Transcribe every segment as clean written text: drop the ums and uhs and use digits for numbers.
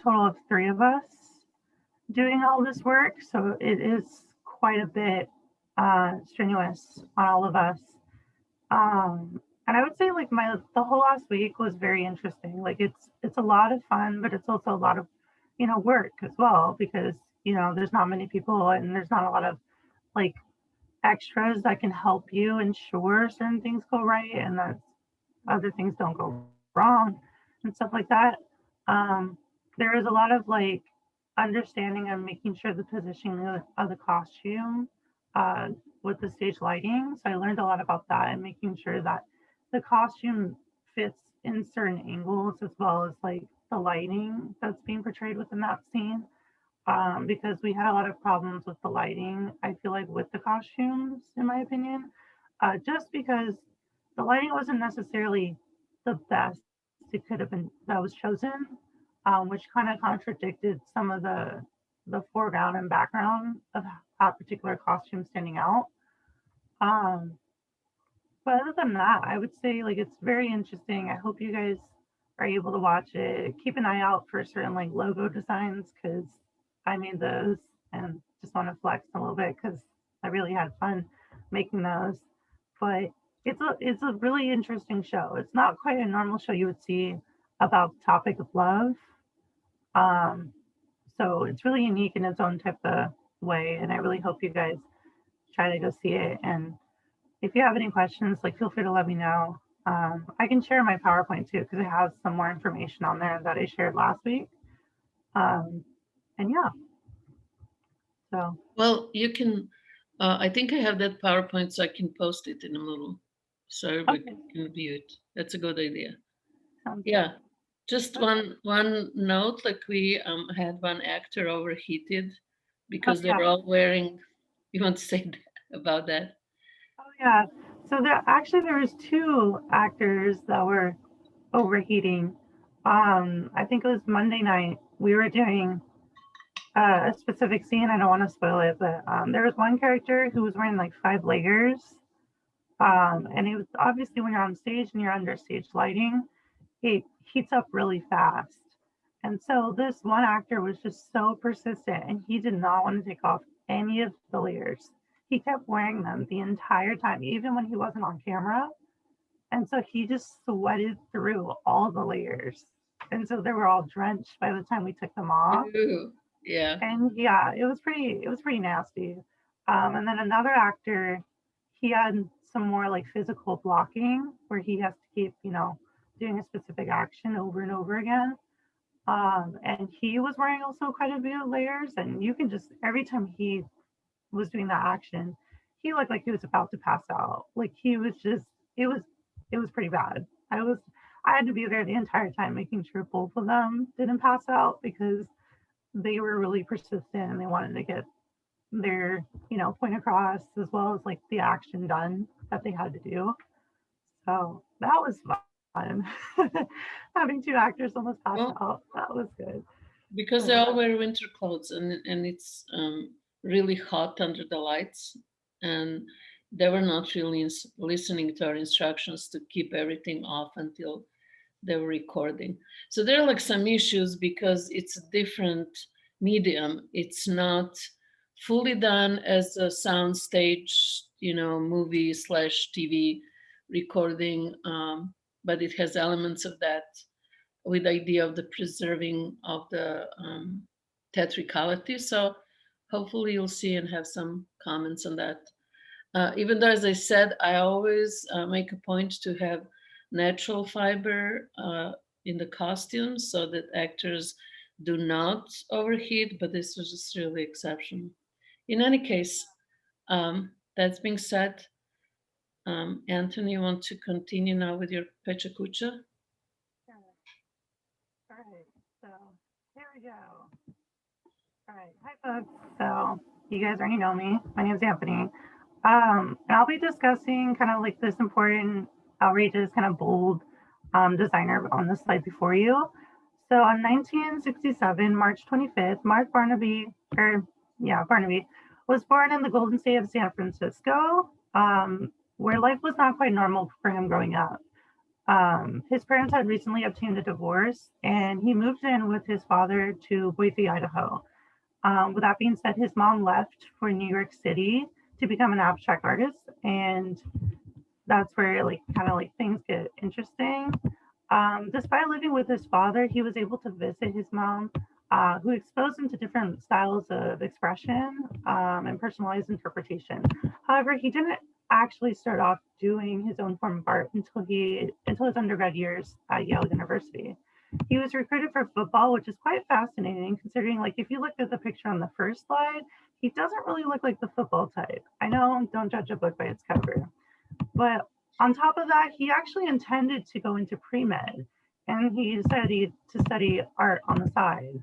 total of 3 of us doing all this work, so it is quite a bit strenuous on all of us. And I would say like the whole last week was very interesting. Like it's a lot of fun, but it's also a lot of work as well because there's not many people and there's not a lot of like extras that can help you ensure certain things go right and that other things don't go wrong and stuff like that. There is a lot of like understanding and making sure the positioning of the costume uh, with the stage lighting. So I learned a lot about that and making sure that the costume fits in certain angles as well as like the lighting that's being portrayed within that scene. Because we had a lot of problems with the lighting, I feel like, with the costumes, in my opinion, just because the lighting wasn't necessarily the best it could have been that was chosen, which kind of contradicted some of the foreground and background of that particular costume standing out. Um, but other than that, I would say like it's very interesting. I hope you guys are able to watch it. Keep an eye out for certain like logo designs because I made those and just want to flex a little bit because I really had fun making those. But it's a really interesting show. It's not quite a normal show you would see about the topic of love. Um, so it's really unique in its own type of way, and I really hope you guys try to go see it. And if you have any questions, like feel free to let me know. I can share my PowerPoint too because it has some more information on there that I shared last week. Um, and yeah, so Well, you can, I think I have that PowerPoint so I can post it in a little so everybody okay, can view it. That's a good idea. sounds good. Yeah. Just Okay. one note, like we had one actor overheated Oh because they yeah, were all wearing, you want to say about that? oh yeah. So there was two actors that were overheating. I think it was Monday night. We were doing a specific scene. I don't want to spoil it, but there was one character who was wearing like 5 layers. And it was obviously when you're on stage and you're under stage lighting, it heats up really fast. And so this one actor was just so persistent and he did not want to take off any of the layers. He kept wearing them the entire time, even when he wasn't on camera. And so he just sweated through all the layers. And so they were all drenched by the time we took them off. Ew. Yeah. And yeah, it was pretty nasty. And then another actor, he had some more like physical blocking where he has to keep, doing a specific action over and over again. And he was wearing also quite a bit of layers, and you can just every time he was doing that action, he looked like he was about to pass out. Like he was just, it was, it was pretty bad. I had to be there the entire time making sure both of them didn't pass out because they were really persistent and they wanted to get their, point across as well as like the action done that they had to do. So that was fun. Having two actors almost pass out, Well, that was good. because But they all wear winter clothes and it's really hot under the lights, and they were not really listening to our instructions to keep everything off until they were recording. So there are like some issues because it's a different medium. It's not fully done as a sound stage, movie slash TV recording, but it has elements of that with the idea of the preserving of the theatricality. So hopefully you'll see and have some comments on that. Even though, as I said, I always make a point to have natural fiber in the costumes so that actors do not overheat, but this was just really exceptional. In any case, that's being said, Anthony, you want to continue now with your Pecha Kucha? yeah, all right. So here we go. All right. Hi, folks. So you guys already know me. My name is Anthony. And I'll be discussing kind of like this important, outrageous, kind of bold designer on the slide before you. So on 1967, March 25th, Mark Barnaby, or yeah, Barnaby, was born in the Golden State of San Francisco, where life was not quite normal for him growing up. His parents had recently obtained a divorce, and he moved in with his father to Boise, Idaho. With that being said, his mom left for New York City to become an abstract artist, and that's where like kind of like things get interesting. Despite living with his father, he was able to visit his mom, who exposed him to different styles of expression and personalized interpretation. However, he didn't actually start off doing his own form of art until his undergrad years at Yale University. He was recruited for football, which is quite fascinating considering like if you look at the picture on the first slide, he doesn't really look like the football type. I know, don't judge a book by its cover. But on top of that, he actually intended to go into pre-med, and he studied to study art on the side.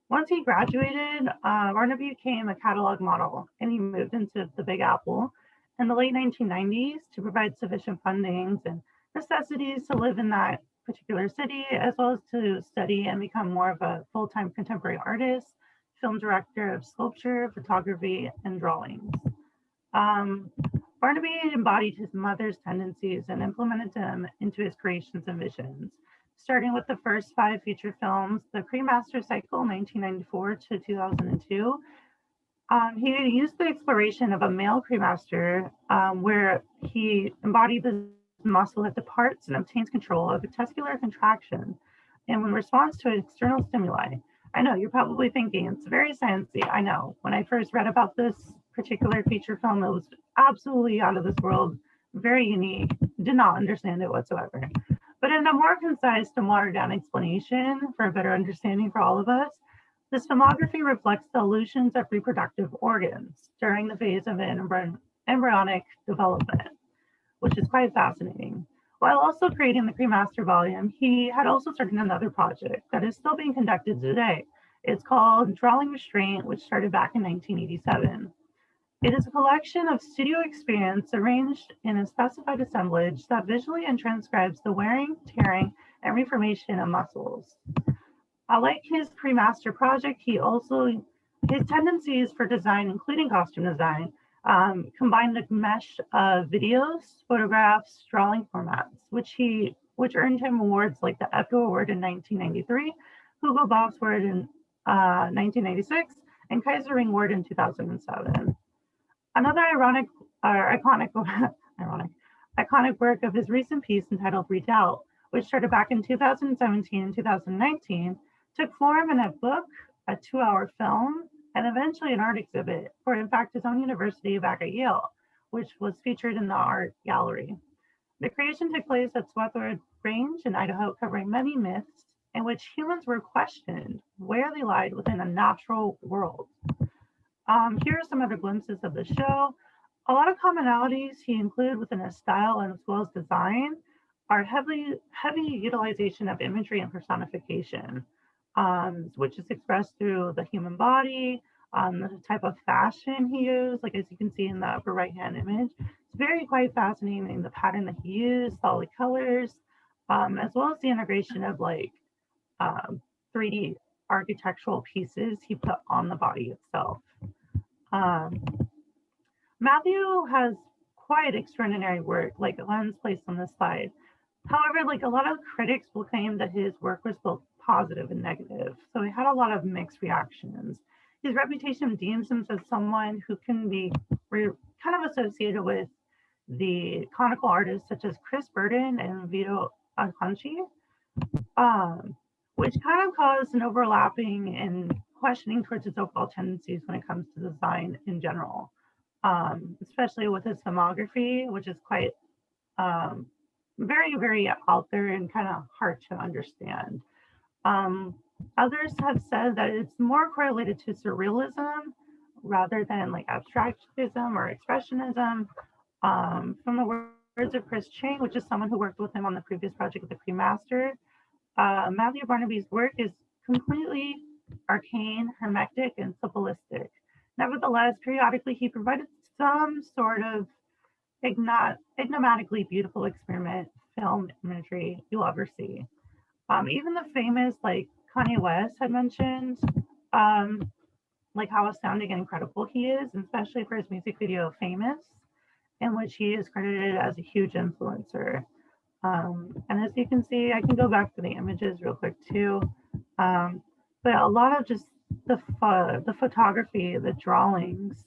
Once he graduated, Barnaby became a catalog model, and he moved into the Big Apple in the late 1990s to provide sufficient fundings and necessities to live in that particular city, as well as to study and become more of a full-time contemporary artist, film director of sculpture, photography, and drawings. Um, Barnaby embodied his mother's tendencies and implemented them into his creations and visions, starting with the first five feature films, the Cremaster Cycle, 1994 to 2002. He used the exploration of a male cremaster where he embodied this muscle that departs and obtains control of a testicular contraction and in response to external stimuli. I know you're probably thinking it's very sciencey. I know. When I first read about this particular feature film, it was absolutely out of this world, very unique. Did not understand it whatsoever. But in a more concise and watered down explanation for a better understanding for all of us, this filmography reflects the illusions of reproductive organs during the phase of embryonic development, which is quite fascinating. While also creating the Cremaster volume, he had also started another project that is still being conducted today. It's called Drawing Restraint, which started back in 1987. It is a collection of studio experience arranged in a specified assemblage that visually and transcribes the wearing, tearing, and reformation of muscles. Like his pre-master project, his tendencies for design, including costume design, combined the mesh of videos, photographs, drawing formats, which earned him awards like the Echo Award in 1993, Hugo Boss Award in 1996, and Kaiser Ring Award in 2007. Another iconic, ironic, iconic work of his recent piece entitled Redoubt, which started back in 2017 and 2019, took form in a book, a 2-hour film, and eventually an art exhibit for, in fact, his own university back at Yale, which was featured in the art gallery. The creation took place at Swarthwood Range in Idaho, covering many myths in which humans were questioned where they lied within a natural world. Here are some other glimpses of the show. A lot of commonalities he included within his style and as well as design are heavy utilization of imagery and personification, which is expressed through the human body, the type of fashion he used, like as you can see in the upper right-hand image. It's very quite fascinating, the pattern that he used, solid colors, as well as the integration of like 3D architectural pieces he put on the body itself. Um, Matthew has quite extraordinary work, like lens placed on this slide. However, like a lot of critics will claim that his work was both positive and negative, so he had a lot of mixed reactions. His reputation deems him as someone who can be kind of associated with the conical artists such as Chris Burden and Vito Acconci, um, which kind of caused an overlapping and questioning towards his overall tendencies when it comes to design in general, especially with his filmography, which is quite very, very out there and kind of hard to understand. Um, Others have said that it's more correlated to surrealism rather than like abstractism or expressionism. From the words of Chris Chang, which is someone who worked with him on the previous project of the Cremaster, Matthew Barnaby's work is completely arcane, hermetic, and symbolistic. Nevertheless, periodically he provided some sort of enigmatically beautiful experiment film imagery you'll ever see. Even the famous like Kanye West had mentioned, um, like how astounding and incredible he is, especially for his music video "Famous," in which he is credited as a huge influencer. And as you can see, I can go back to the images real quick too. Um, but a lot of just the photography, the drawings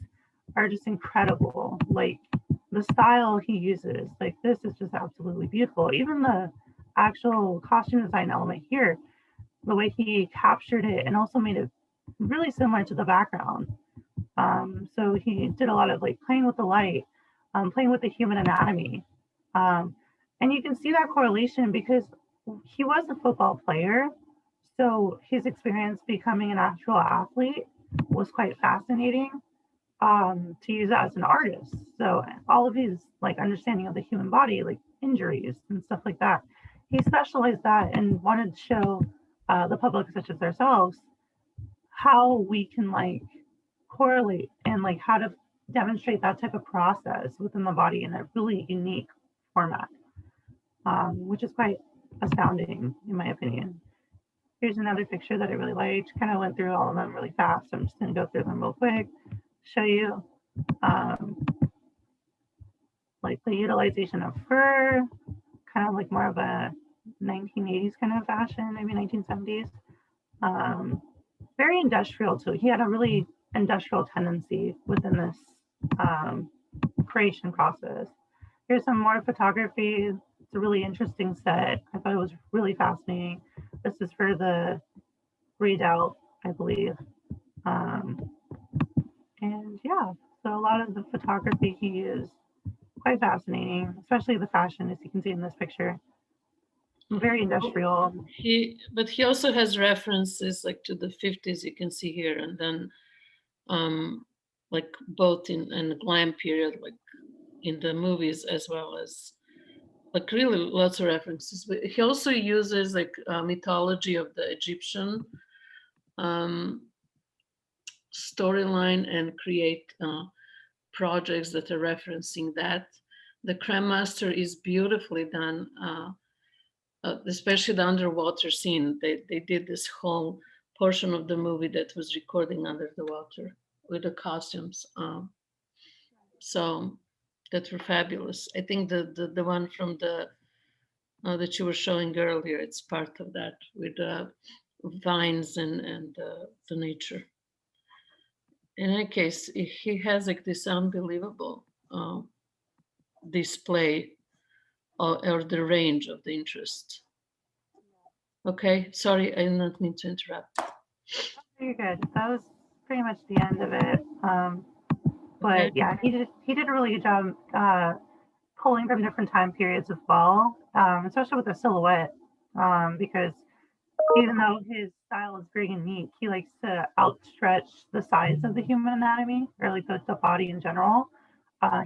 are just incredible. Like the style he uses, like this is just absolutely beautiful. Even the actual costume design element here, the way he captured it and also made it really similar to the background. So he did a lot of like playing with the light, playing with the human anatomy. Um, and you can see that correlation because he was a football player. So his experience becoming an actual athlete was quite fascinating to use as an artist. So all of his like understanding of the human body, like injuries and stuff like that, he specialized that and wanted to show the public, such as ourselves, how we can like correlate and like how to demonstrate that type of process within the body in a really unique format, which is quite astounding in my opinion. Here's another picture that I really liked. Kind of went through all of them really fast. So I'm just going to go through them real quick, show you um, like the utilization of fur, kind of like more of a 1980s kind of fashion, maybe 1970s. Um, Very industrial too. He had a really industrial tendency within this um, creation process. Here's some more photography. It's a really interesting set. I thought it was really fascinating. This is for the readout, I believe. Um, and yeah, so a lot of the photography he used, quite fascinating, especially the fashion, as you can see in this picture. Very industrial. But he also has references like to the 50s, you can see here, and then like both in the glam period, like in the movies, as well as like really lots of references. But he also uses like mythology of the Egyptian um, storyline and create projects that are referencing that. The Creme Master is beautifully done, especially the underwater scene. They did this whole portion of the movie that was recording under the water with the costumes. So that were fabulous. I think the one from the that you were showing earlier, it's part of that with vines and the nature. In any case, he has like this unbelievable display or the range of the interest. Okay, sorry, I did not mean to interrupt. Very good. That was pretty much the end of it. Okay. But yeah, he did a really good job pulling from different time periods as well, especially with the silhouette, because even though his style is very unique, he likes to outstretch the size of the human anatomy or like the body in general.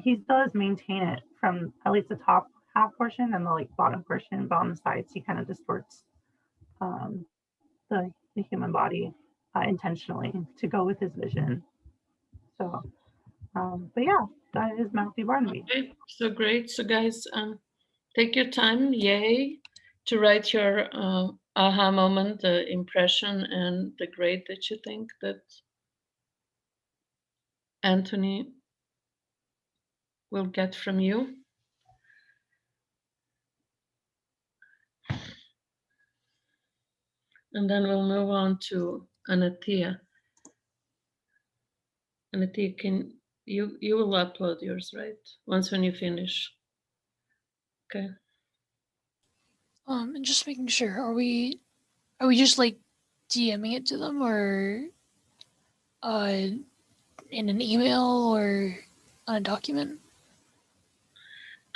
He does maintain it from at least the top half portion and the like bottom portion, but on the sides he kind of distorts um, the human body intentionally to go with his vision. So, but yeah, that is Matthew Barnaby. Okay, so great. So guys, take your time, yay, to write your aha moment, the impression, and the grade that you think that Anthony will get from you. And then we'll move on to Anathea. Anathea, you will upload yours, right? Once when you finish. Okay. And just making sure, are we just like DMing it to them or uh in an email or on a document?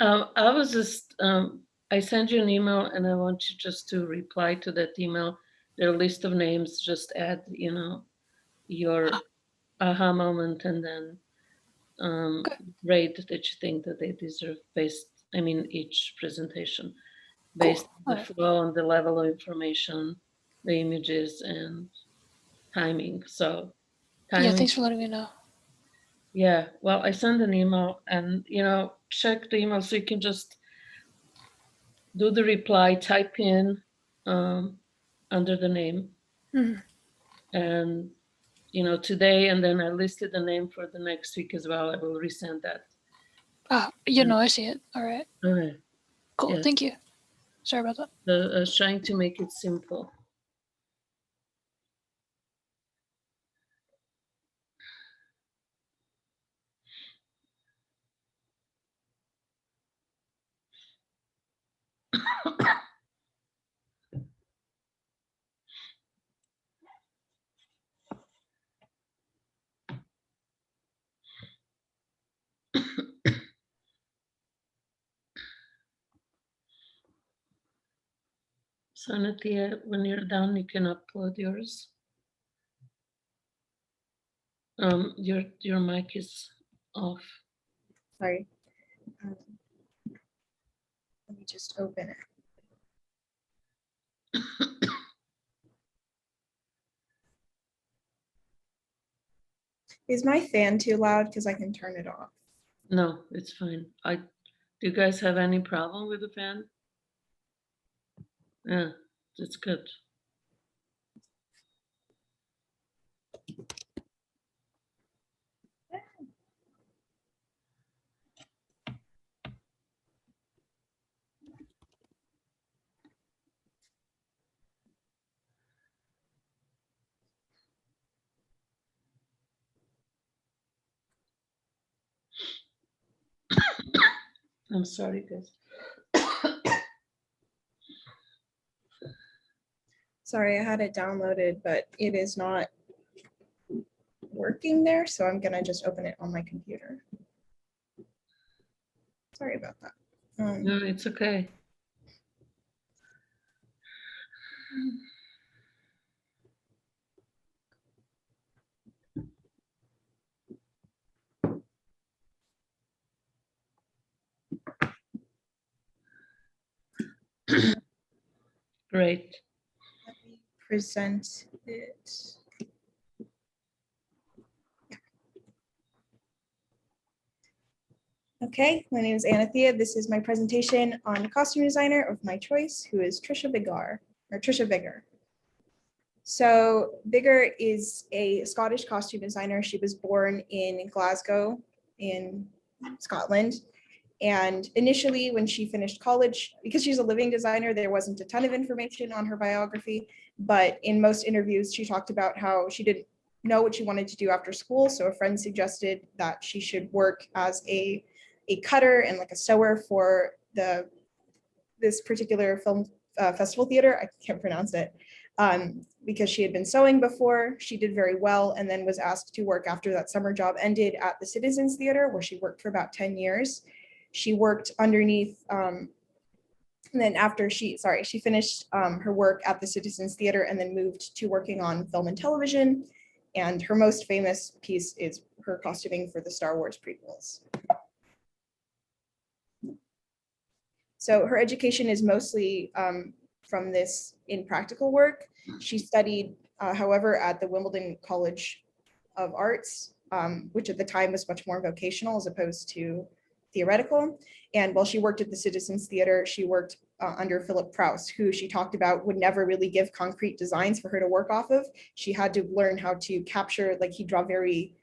I was just I send you an email and I want you just to reply to that email. There are a list of names, just add, your aha moment and then Okay. rate that you think that they deserve based, I mean, each presentation Cool. based on All the right. flow and the level of information, the images and timing. So Yeah. timing, Thanks for letting me know. yeah. Well, I send an email and, check the email so you can just do the reply, type in under the name Mhm. and, today, and then I listed the name for the next week as well. I will resend that. Ah, you know, I see it. All right. Okay. Cool. Yes. Thank you. Sorry about that. I was trying to make it simple. So Anathea, when you're done, you can upload yours. Your mic is off. Sorry. Let me just open it. Is my fan too loud? Because I can turn it off. No, it's fine. Do you guys have any problem with the fan? Yeah, it's good. I'm sorry, guys. Sorry, I had it downloaded, but it is not working there. So I'm gonna just open it on my computer. Sorry about that. No, it's okay. Great. Let me present it. Okay, my name is Anathea. This is my presentation on the costume designer of my choice, who is Trisha Biggar. So Biggar is a Scottish costume designer. She was born in Glasgow in Scotland. And initially when she finished college, because she's a living designer, there wasn't a ton of information on her biography, but in most interviews, she talked about how she didn't know what she wanted to do after school. So a friend suggested that she should work as a cutter and like a sewer for this particular film festival theater. I can't pronounce it. Because she had been sewing before, she did very well, and then was asked to work after that summer job ended at the Citizens Theater, where she worked for about 10 years. She worked underneath, and then after she finished her work at the Citizens Theater and then moved to working on film and television. And her most famous piece is her costuming for the Star Wars prequels. So her education is mostly from this in practical work. She studied, however, at the Wimbledon College of Arts, which at the time was much more vocational as opposed to theoretical. And while she worked at the Citizens Theater, she worked under Philip Prouse, who she talked about would never really give concrete designs for her to work off of. She had to learn how to capture, like he draw very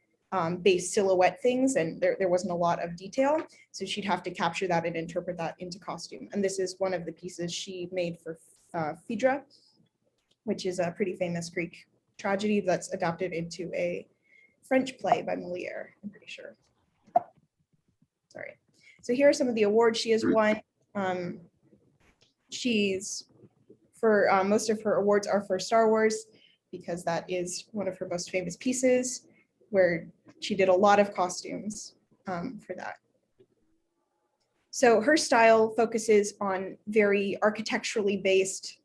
base silhouette things, and there wasn't a lot of detail. So she'd have to capture that and interpret that into costume. And this is one of the pieces she made for Phaedra, which is a pretty famous Greek tragedy that's adapted into a French play by Moliere, I'm pretty sure. Sorry. So here are some of the awards she has won. Most of her awards are for Star Wars, because that is one of her most famous pieces, where she did a lot of costumes for that. So her style focuses on very architecturally based,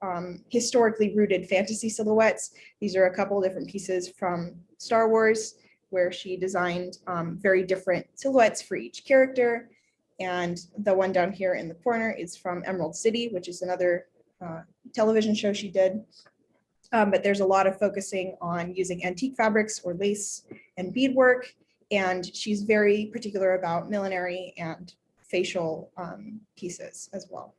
historically rooted fantasy silhouettes. These are a couple of different pieces from Star Wars, where she designed very different silhouettes for each character. And the one down here in the corner is from Emerald City, which is another television show she did. But there's a lot of focusing on using antique fabrics or lace and beadwork. And she's very particular about millinery and facial pieces as well.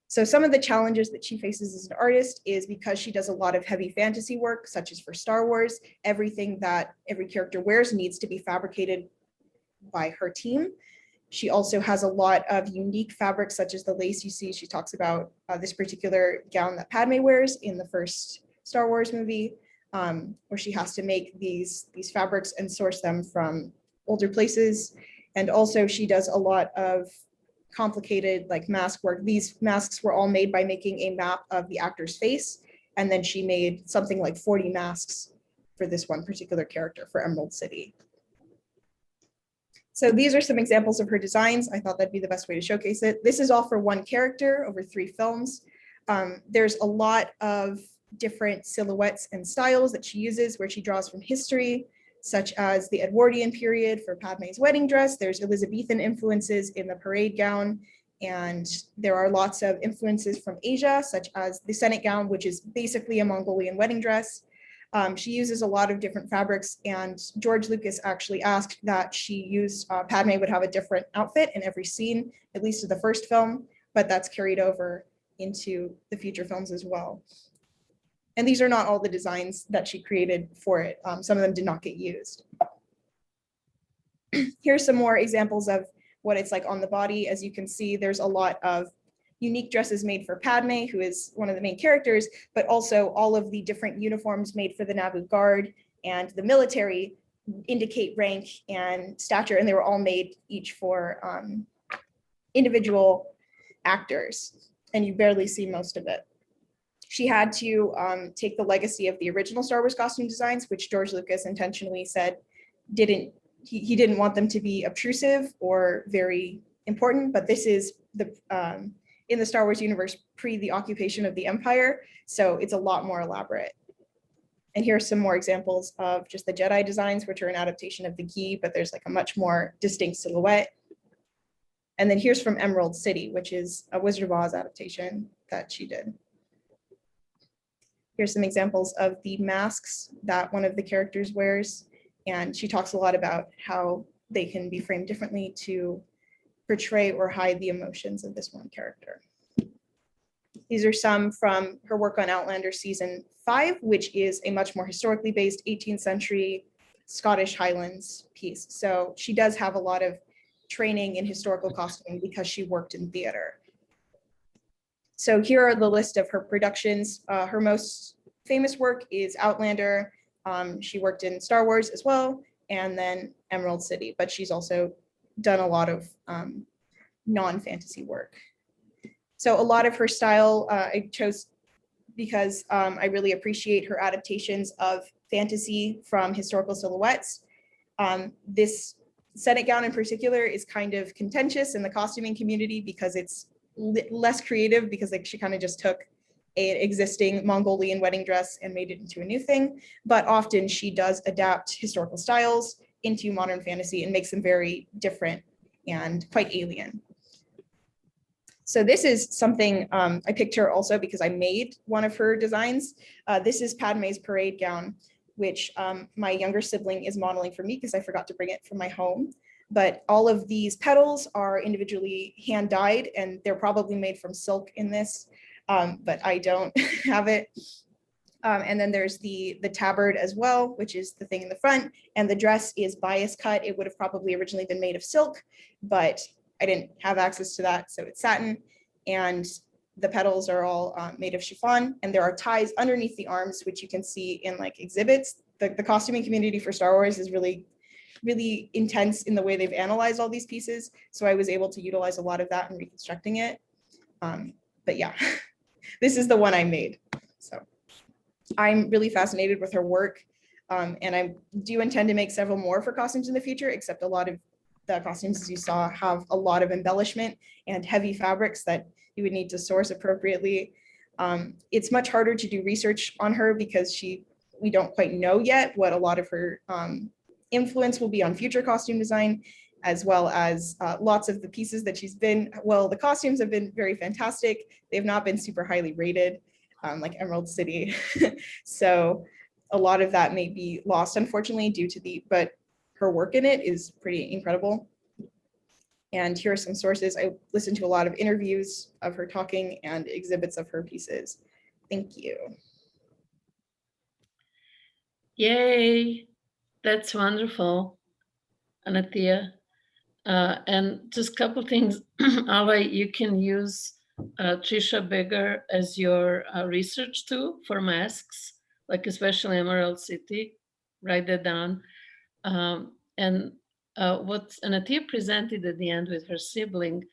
So some of the challenges that she faces as an artist is because she does a lot of heavy fantasy work, such as for Star Wars, everything that every character wears needs to be fabricated by her team. She also has a lot of unique fabrics, such as the lace you see. She talks about this particular gown that Padme wears in the first Star Wars movie, where she has to make these fabrics and source them from older places. And also she does a lot of complicated like mask work. These masks were all made by making a map of the actor's face. And then she made something like 40 masks for this one particular character for Emerald City. So these are some examples of her designs. I thought that'd be the best way to showcase it. This is all for one character over 3 films. There's a lot of different silhouettes and styles that she uses where she draws from history, such as the Edwardian period for Padme's wedding dress. There's Elizabethan influences in the parade gown. And there are lots of influences from Asia, such as the Senate gown, which is basically a Mongolian wedding dress. She uses a lot of different fabrics, and George Lucas actually asked that she use, Padme would have a different outfit in every scene, at least in the first film, but that's carried over into the future films as well. And these are not all the designs that she created for it. Some of them did not get used. Here's some more examples of what it's like on the body. As you can see, there's a lot of unique dresses made for Padme, who is one of the main characters, but also all of the different uniforms made for the Naboo Guard and the military indicate rank and stature, and they were all made each for individual actors, and you barely see most of it. She had to take the legacy of the original Star Wars costume designs, which George Lucas intentionally said he didn't want them to be obtrusive or very important, but this is the in the Star Wars universe pre the occupation of the Empire, so it's a lot more elaborate. And here are some more examples of just the Jedi designs, which are an adaptation of the gi, but there's like a much more distinct silhouette. And then here's from Emerald City, which is a Wizard of Oz adaptation that she did. Here's some examples of the masks that one of the characters wears. And she talks a lot about how they can be framed differently to portray or hide the emotions of this one character. These are some from her work on Outlander season 5, which is a much more historically based 18th century Scottish Highlands piece. So she does have a lot of training in historical costuming because she worked in theater. So here are the list of her productions. Her most famous work is Outlander. She worked in Star Wars as well, and then Emerald City, but she's also done a lot of non-fantasy work. So a lot of her style I chose because I really appreciate her adaptations of fantasy from historical silhouettes. This Senate gown in particular is kind of contentious in the costuming community because it's less creative, because like she kind of just took an existing Mongolian wedding dress and made it into a new thing. But often she does adapt historical styles into modern fantasy and makes them very different and quite alien. So this is something I picked her also because I made one of her designs. This is Padme's parade gown, which my younger sibling is modeling for me because I forgot to bring it from my home. But all of these petals are individually hand dyed, and they're probably made from silk in this, but I don't have it. And then there's the tabard as well, which is the thing in the front, and the dress is bias cut. It would have probably originally been made of silk, but I didn't have access to that, so it's satin. And the petals are all made of chiffon, and there are ties underneath the arms, which you can see in like exhibits. The costuming community for Star Wars is really intense in the way they've analyzed all these pieces. So I was able to utilize a lot of that in reconstructing it. But yeah, this is the one I made. So I'm really fascinated with her work. And I do intend to make several more for costumes in the future, except a lot of the costumes, as you saw, have a lot of embellishment and heavy fabrics that you would need to source appropriately. It's much harder to do research on her because we don't quite know yet what a lot of her influence will be on future costume design, as well as lots of the pieces that she's been, well, the costumes have been very fantastic. They've not been super highly rated, like Emerald City. So a lot of that may be lost, unfortunately, but her work in it is pretty incredible. And here are some sources. I listened to a lot of interviews of her talking and exhibits of her pieces. Thank you. Yay, that's wonderful, Anathea. And just a couple things, Alae, you can use Trisha Bigger as your research tool for masks, like especially Emerald City. Write that down. And what Anathea presented at the end with her sibling,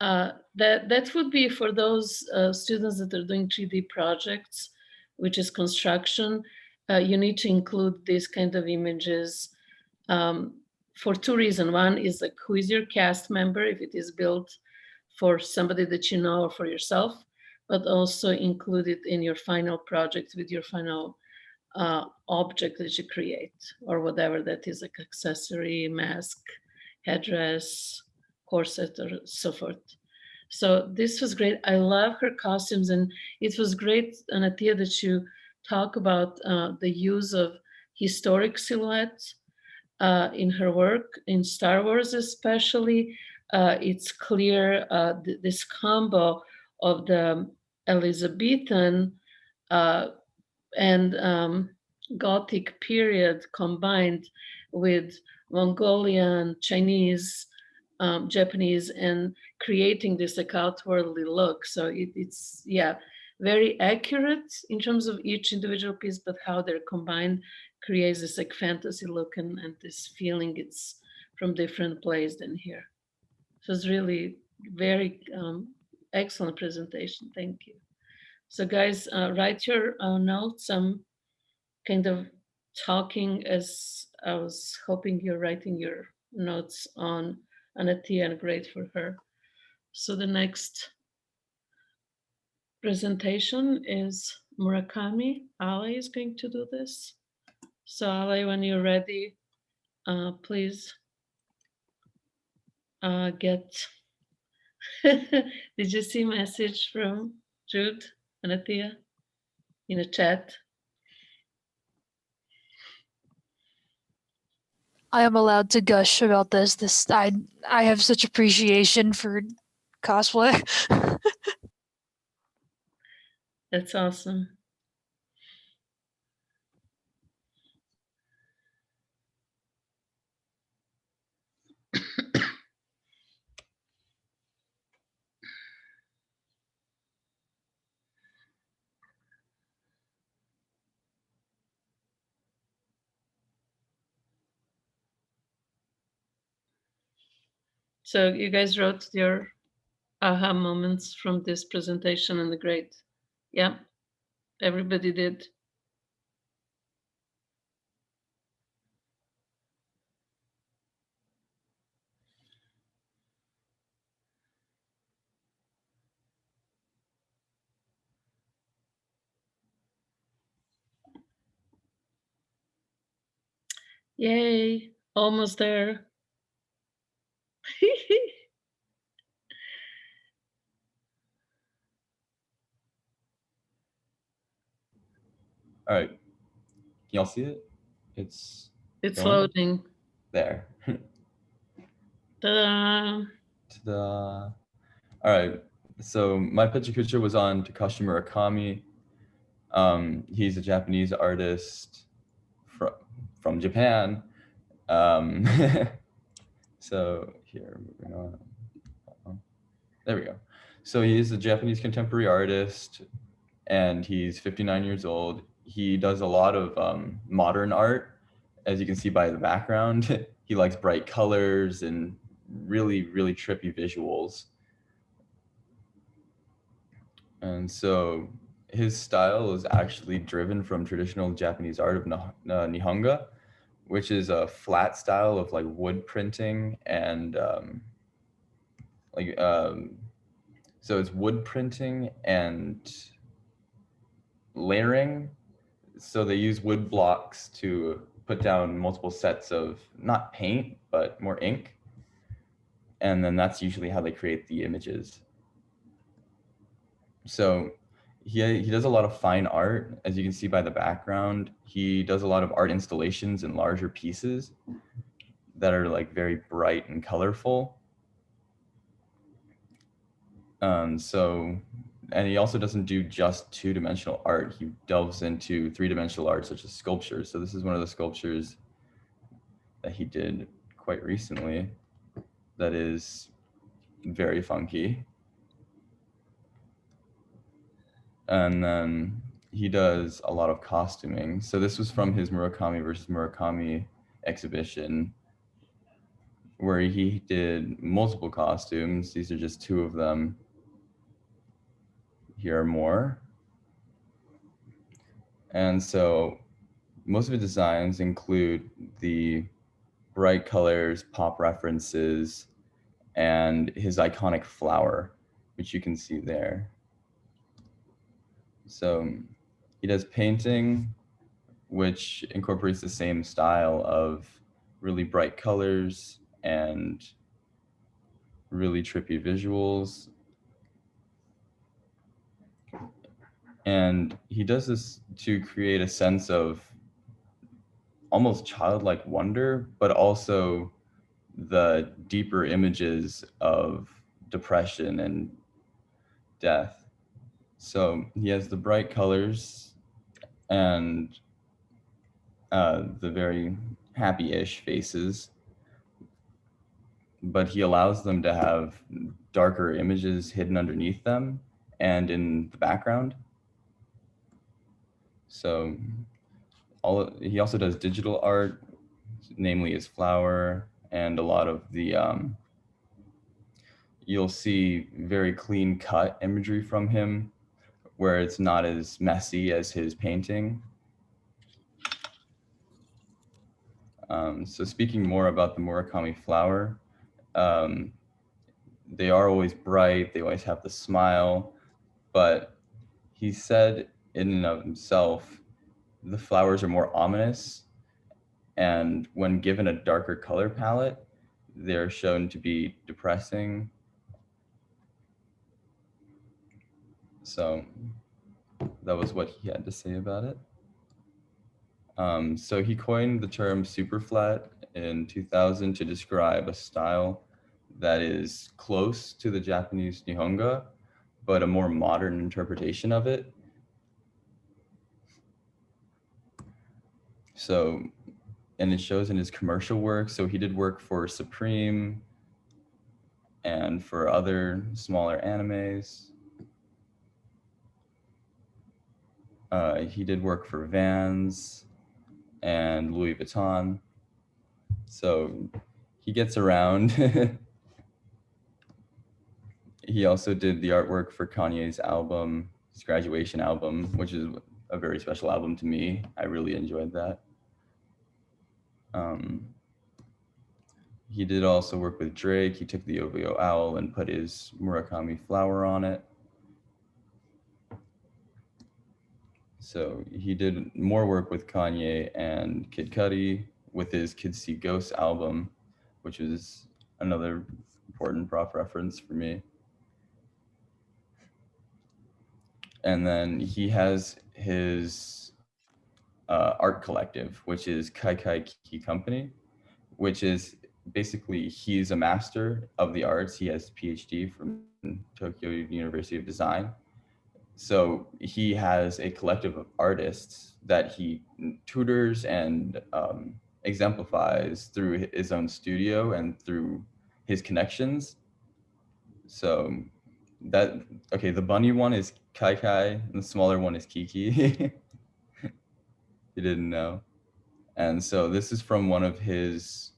that would be for those students that are doing 3D projects, which is construction. You need to include these kind of images for two reasons. One is like, who is your cast member if it is built for somebody that you know or for yourself, but also include it in your final project with your final object that you create, or whatever that is, like accessory, mask, headdress, corset, or so forth. So this was great. I love her costumes, and it was great, Anathea, that you talk about the use of historic silhouettes in her work, in Star Wars especially. It's clear this combo of the Elizabethan and Gothic period combined with Mongolian, Chinese, Japanese, and creating this like outwardly look. So it's, yeah, very accurate in terms of each individual piece, but how they're combined creates this like fantasy look and this feeling it's from different place than here. So it's really very excellent presentation. Thank you. So guys, write your notes. I'm kind of talking as I was hoping you're writing your notes on Anathea, and great for her. So the next presentation is Murakami. Alae is going to do this. So Alae, when you're ready, please get, did you see message from Jude, Anathea, in a chat? I am allowed to gush about this. I have such appreciation for cosplay. That's awesome. So you guys wrote your aha moments from this presentation and the great. Yeah, everybody did. Yay, almost there. All right. Can y'all see it? It's It's going? loading. There. Ta-da. Ta-da. All right. So my picture was on Takashi Murakami. He's a Japanese artist from Japan. So here, moving on. There we go. So he is a Japanese contemporary artist, and he's 59 years old. He does a lot of modern art, as you can see by the background. He likes bright colors and really, really trippy visuals. And so his style is actually driven from traditional Japanese art of Nihonga, which is a flat style of like wood printing and so it's wood printing and layering. So they use wood blocks to put down multiple sets of not paint, but more ink. And then that's usually how they create the images. So he does a lot of fine art, as you can see by the background. He does a lot of art installations in larger pieces that are like very bright and colorful. And he also doesn't do just two-dimensional art. He delves into three-dimensional art, such as sculptures. So this is one of the sculptures that he did quite recently. that is very funky. And then he does a lot of costuming. So this was from his Murakami versus Murakami exhibition, where he did multiple costumes. These are just two of them. Here are more. And so most of his designs include the bright colors, pop references, and his iconic flower, which you can see there. So he does painting, which incorporates the same style of really bright colors and really trippy visuals. And he does this to create a sense of almost childlike wonder, but also the deeper images of depression and death. So he has the bright colors and the very happy-ish faces, but he allows them to have darker images hidden underneath them and in the background. So he also does digital art, namely his flower, and a lot of the you'll see very clean cut imagery from him, where it's not as messy as his painting. So speaking more about the Murakami flower, they are always bright, they always have the smile, but he said in and of himself, the flowers are more ominous, and when given a darker color palette, they're shown to be depressing. So that was what he had to say about it. So he coined the term superflat in 2000 to describe a style that is close to the Japanese Nihonga, but a more modern interpretation of it. So, and it shows in his commercial work. So he did work for Supreme and for other smaller animes. He did work for Vans and Louis Vuitton. So he gets around. He also did the artwork for Kanye's album, his graduation album, which is a very special album to me. I really enjoyed that. He did also work with Drake. He took the OVO owl and put his Murakami flower on it. So he did more work with Kanye and Kid Cudi with his Kids See Ghosts album, which is another important prop reference for me. And then he has his art collective, which is Kai Kai Kiki Company, which is basically he's a master of the arts. He has a PhD from Tokyo University of Design. So he has a collective of artists that he tutors and exemplifies through his own studio and through his connections. So that, okay, the bunny one is Kai Kai and the smaller one is Kiki. You didn't know. And so this is from one of his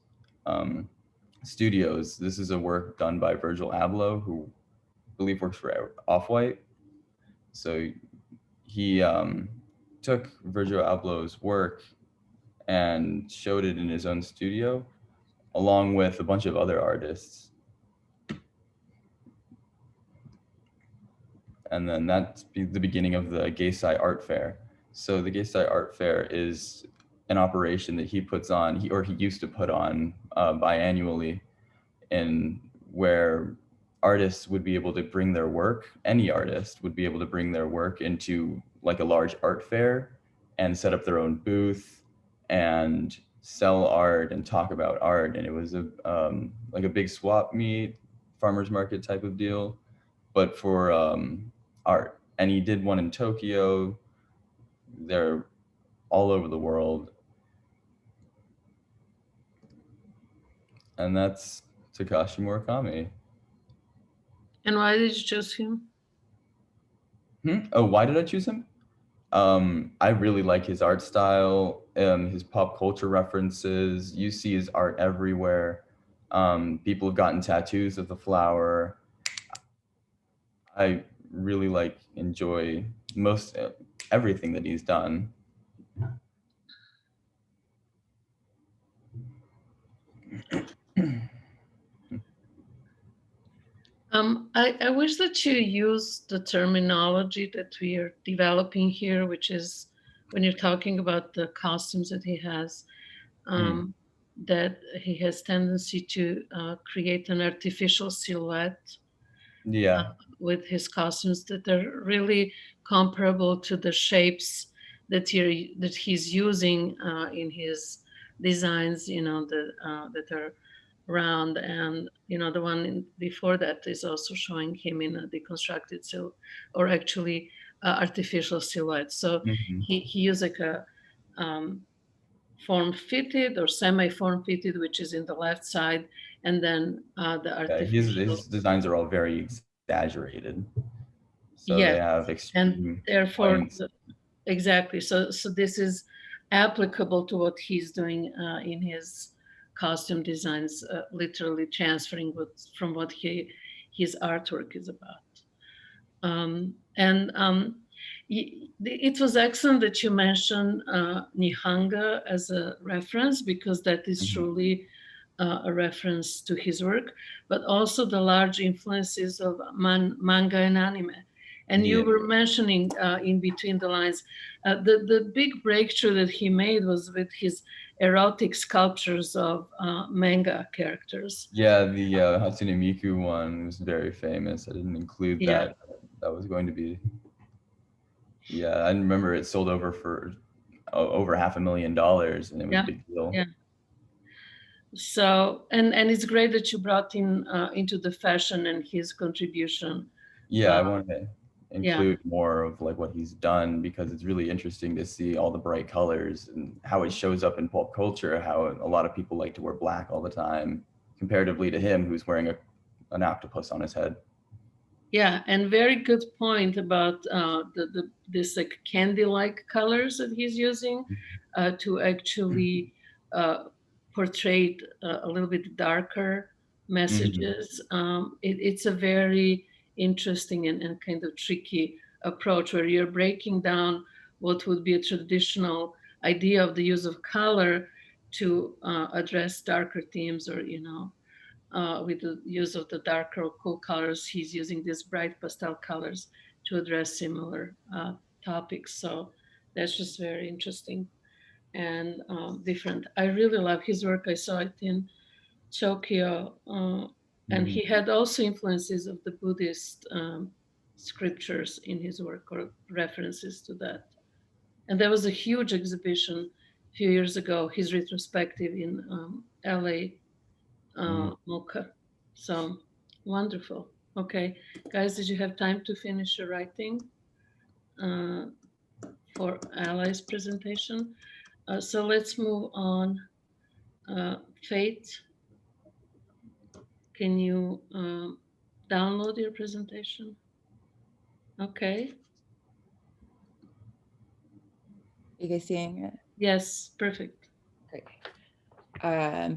studios. This is a work done by Virgil Abloh, who I believe works for Off-White. So he took Virgil Abloh's work and showed it in his own studio, along with a bunch of other artists. And then that's the beginning of the Geisai Art Fair. So the Geisai Art Fair is an operation that he puts on, he used to put on biannually, in where artists would be able to bring their work, any artist would be able to bring their work into like a large art fair and set up their own booth and sell art and talk about art. And it was a like a big swap meet, farmer's market type of deal, but for art. And he did one in Tokyo. They're all over the world. And that's Takashi Murakami. And why did you choose him? Oh, why did I choose him? I really like his art style, his pop culture references. You see his art everywhere. People have gotten tattoos of the flower. I really enjoy most everything that he's done. I wish that you use the terminology that we are developing here, which is when you're talking about the costumes that he has, that he has tendency to create an artificial silhouette Yeah. with his costumes that are really comparable to the shapes that he's using in his designs, that are round, and the one before that is also showing him in a deconstructed or actually artificial silhouette. So Mhm. he used like a form fitted or semi form fitted, which is in the left side, and then the Yeah, artificial. his designs are all very exaggerated. So they Yes, have and extreme therefore points. exactly. So this is applicable to what he's doing in his costume designs, literally transferring from what his artwork is about. It was excellent that you mentioned Nihanga as a reference, because that is truly a reference to his work, but also the large influences of manga and anime. And you Yeah. were mentioning in between the lines, the big breakthrough that he made was with his erotic sculptures of manga characters. Yeah, the Hatsune Miku one was very famous. I didn't include Yeah. that. That was going to be. Yeah, I remember it sold over for over $500,000, and it was a Yeah. big deal. Yeah. So, and it's great that you brought in into the fashion and his contribution. Yeah, I want to Yeah. include more of what he's done, because it's really interesting to see all the bright colors and how it shows up in pop culture, how a lot of people like to wear black all the time, comparatively to him who's wearing an octopus on his head. Yeah, and very good point about this like candy-like colors that he's using to actually portray a little bit darker messages. It's a very interesting and kind of tricky approach, where you're breaking down what would be a traditional idea of the use of color to address darker themes, or with the use of the darker or cool colors, he's using these bright pastel colors to address similar topics. So that's just very interesting and different. I really love his work. I saw it in Tokyo, and he had also influences of the Buddhist scriptures in his work, or references to that. And there was a huge exhibition a few years ago, his retrospective in Alae, Mocha. So wonderful. Okay, guys, did you have time to finish your writing uh, for Alae's presentation? So let's move on. Faith, can you download your presentation? Okay. You guys seeing it? Yes, perfect. Great.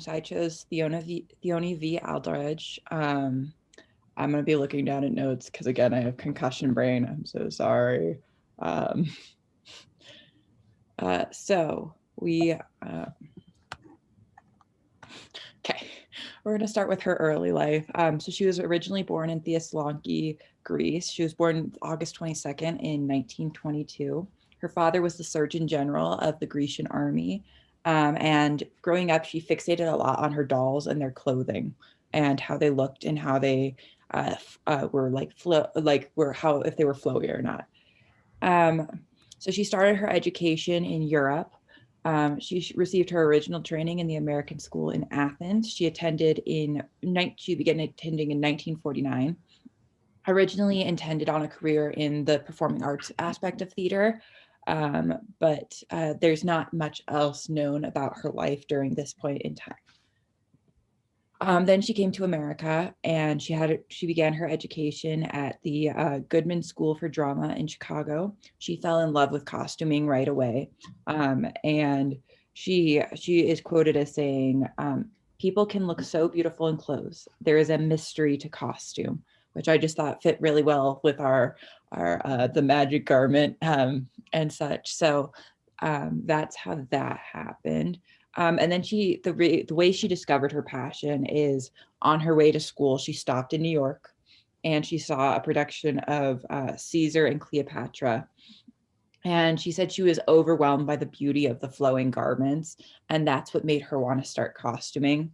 So I chose Theoni V. Aldridge. I'm going to be looking down at notes because, again, I have concussion brain. I'm so sorry. So we, okay, we're going to start with her early life. So she was originally born in Thessaloniki, Greece. She was born August 22nd in 1922. Her father was the Surgeon General of the Grecian army. And growing up, she fixated a lot on her dolls and their clothing and how they looked and how they were if they were flowy or not. So she started her education in Europe. She received her original training in the American School in Athens. She began attending in 1949. Originally intended on a career in the performing arts aspect of theater, but there's not much else known about her life during this point in time. Then she came to America, and she began her education at the Goodman School for Drama in Chicago. She fell in love with costuming right away, and she is quoted as saying, "People can look so beautiful in clothes. There is a mystery to costume," which I just thought fit really well with our the magic garment and such. So that's how that happened. And then the way she discovered her passion is on her way to school. She stopped in New York, and she saw a production of Caesar and Cleopatra. And she said she was overwhelmed by the beauty of the flowing garments, and that's what made her want to start costuming.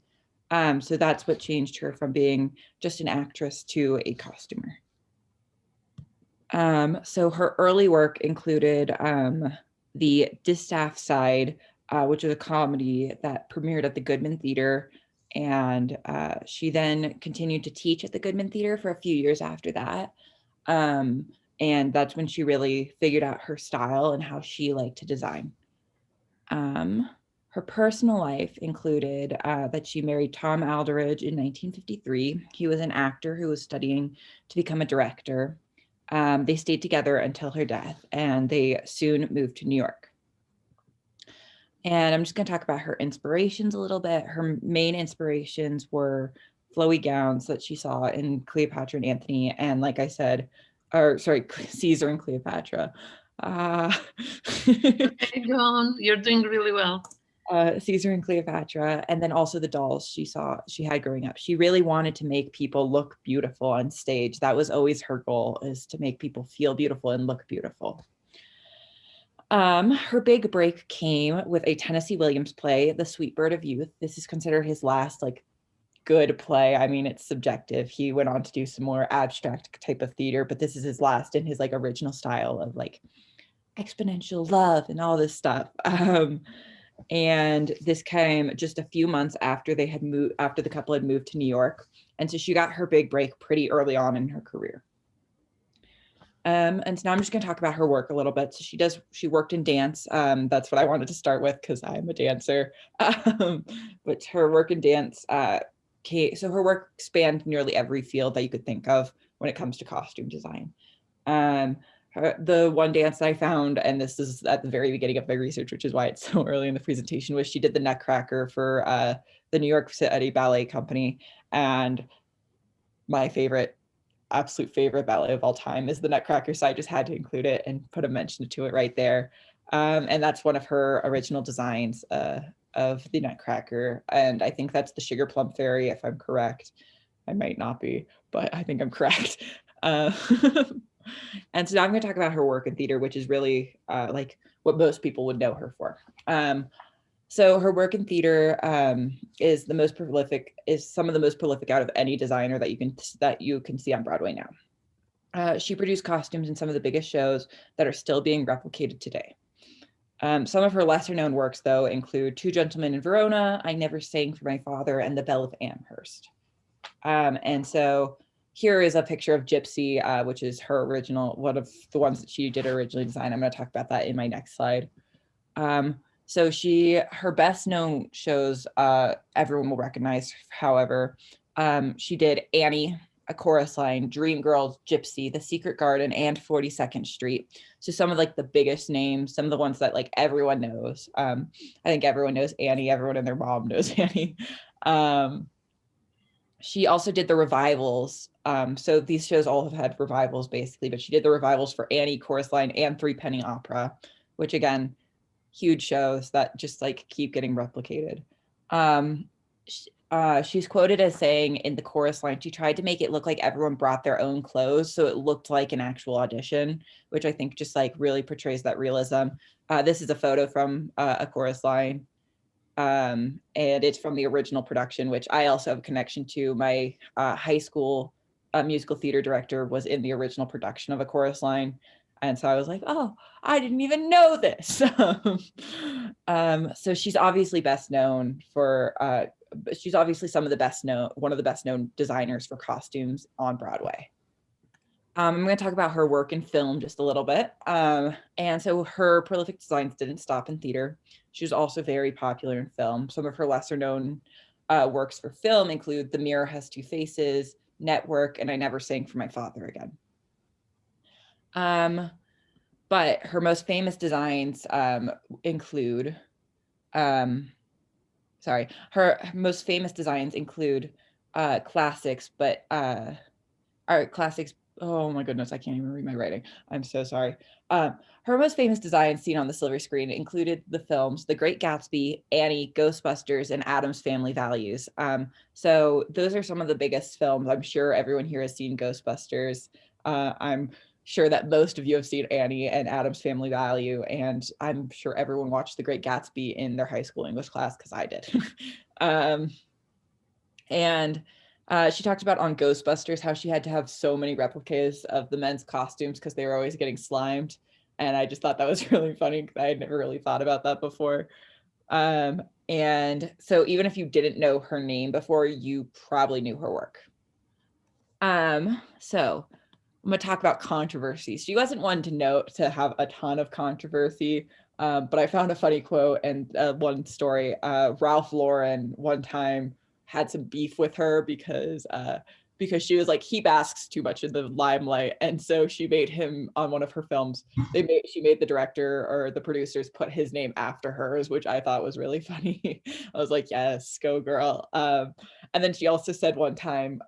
So that's what changed her from being just an actress to a costumer. So her early work included the Distaff Side, which was a comedy that premiered at the Goodman Theater. And she then continued to teach at the Goodman Theater for a few years after that. And that's when she really figured out her style and how she liked to design. Her personal life included that she married Tom Alderidge in 1953. He was an actor who was studying to become a director. They stayed together until her death, and they soon moved to New York. And I'm just going to talk about her inspirations a little bit. Her main inspirations were flowy gowns that she saw in Cleopatra and Antony, and like I said, or sorry, Caesar and Cleopatra. Okay, go on. You're doing really well. Caesar and Cleopatra, and then also the dolls she had growing up. She really wanted to make people look beautiful on stage. That was always her goal, is to make people feel beautiful and look beautiful. Her big break came with a Tennessee Williams play, The Sweet Bird of Youth. This is considered his last good play. I mean, it's subjective. He went on to do some more abstract type of theater, but this is his last in his original style of exponential love and all this stuff. And this came just a few months after the couple had moved to New York. And so she got her big break pretty early on in her career. And so now I'm just going to talk about her work a little bit. So she worked in dance. That's what I wanted to start with because I'm a dancer. But her work in dance, so her work spanned nearly every field that you could think of when it comes to costume design. The one dance that I found, and this is at the very beginning of my research, which is why it's so early in the presentation, was she did the Nutcracker for the New York City Ballet Company. And my absolute favorite ballet of all time is the Nutcracker, so I just had to include it and put a mention to it right there. And that's one of her original designs of the Nutcracker. And I think that's the Sugar Plum Fairy, if I'm correct. I might not be, but I think I'm correct. And so now I'm going to talk about her work in theater, which is really what most people would know her for. So her work in theater is some of the most prolific out of any designer that you can see on Broadway now. She produced costumes in some of the biggest shows that are still being replicated today. Some of her lesser known works, though, include Two Gentlemen in Verona, I Never Sang for My Father, and The Belle of Amherst. And so here is a picture of Gypsy, which is her original, one of the ones that she did originally design. I'm going to talk about that in my next slide. So her best known shows, everyone will recognize, however, she did Annie, A Chorus Line, Dreamgirls, Gypsy, The Secret Garden, and 42nd Street. So some of the biggest names, some of the ones that everyone knows. I think everyone knows Annie, everyone and their mom knows Annie. She also did the revivals. So these shows all have had revivals basically, but she did the revivals for Annie, Chorus Line, and Three Penny Opera, which again, huge shows that just keep getting replicated. She's quoted as saying in the chorus line, she tried to make it look like everyone brought their own clothes, so it looked like an actual audition, which I think just really portrays that realism. This is a photo from A Chorus Line, and it's from the original production, which I also have a connection to. My high school musical theater director was in the original production of A Chorus Line. And so I was like, oh, I didn't even know this. So she's obviously best known for, she's obviously one of the best known designers for costumes on Broadway. I'm going to talk about her work in film just a little bit. And so her prolific designs didn't stop in theater. She was also very popular in film. Some of her lesser known works for film include The Mirror Has Two Faces, Network, and I Never Sang for My Father Again. But her most famous designs include, her most famous designs include classics, but are classics. Oh my goodness, I can't even read my writing. I'm so sorry. Her most famous designs seen on the silver screen included the films The Great Gatsby, Annie, Ghostbusters, and Addams Family Values. So those are some of the biggest films. I'm sure everyone here has seen Ghostbusters. I'm sure that most of you have seen Annie and Addams Family Value, and I'm sure everyone watched The Great Gatsby in their high school English class, because I did. And she talked about on Ghostbusters how she had to have so many replicas of the men's costumes because they were always getting slimed. And I just thought that was really funny because I had never really thought about that before. And so even if you didn't know her name before, you probably knew her work. So I'm going to talk about controversy. She wasn't one to have a ton of controversy, but I found a funny quote and one story. Ralph Lauren one time had some beef with her because she was like, he basks too much in the limelight, and so she made him on one of her films. She made the director or the producers put his name after hers, which I thought was really funny. I was like, yes, go girl. And then she also said one time,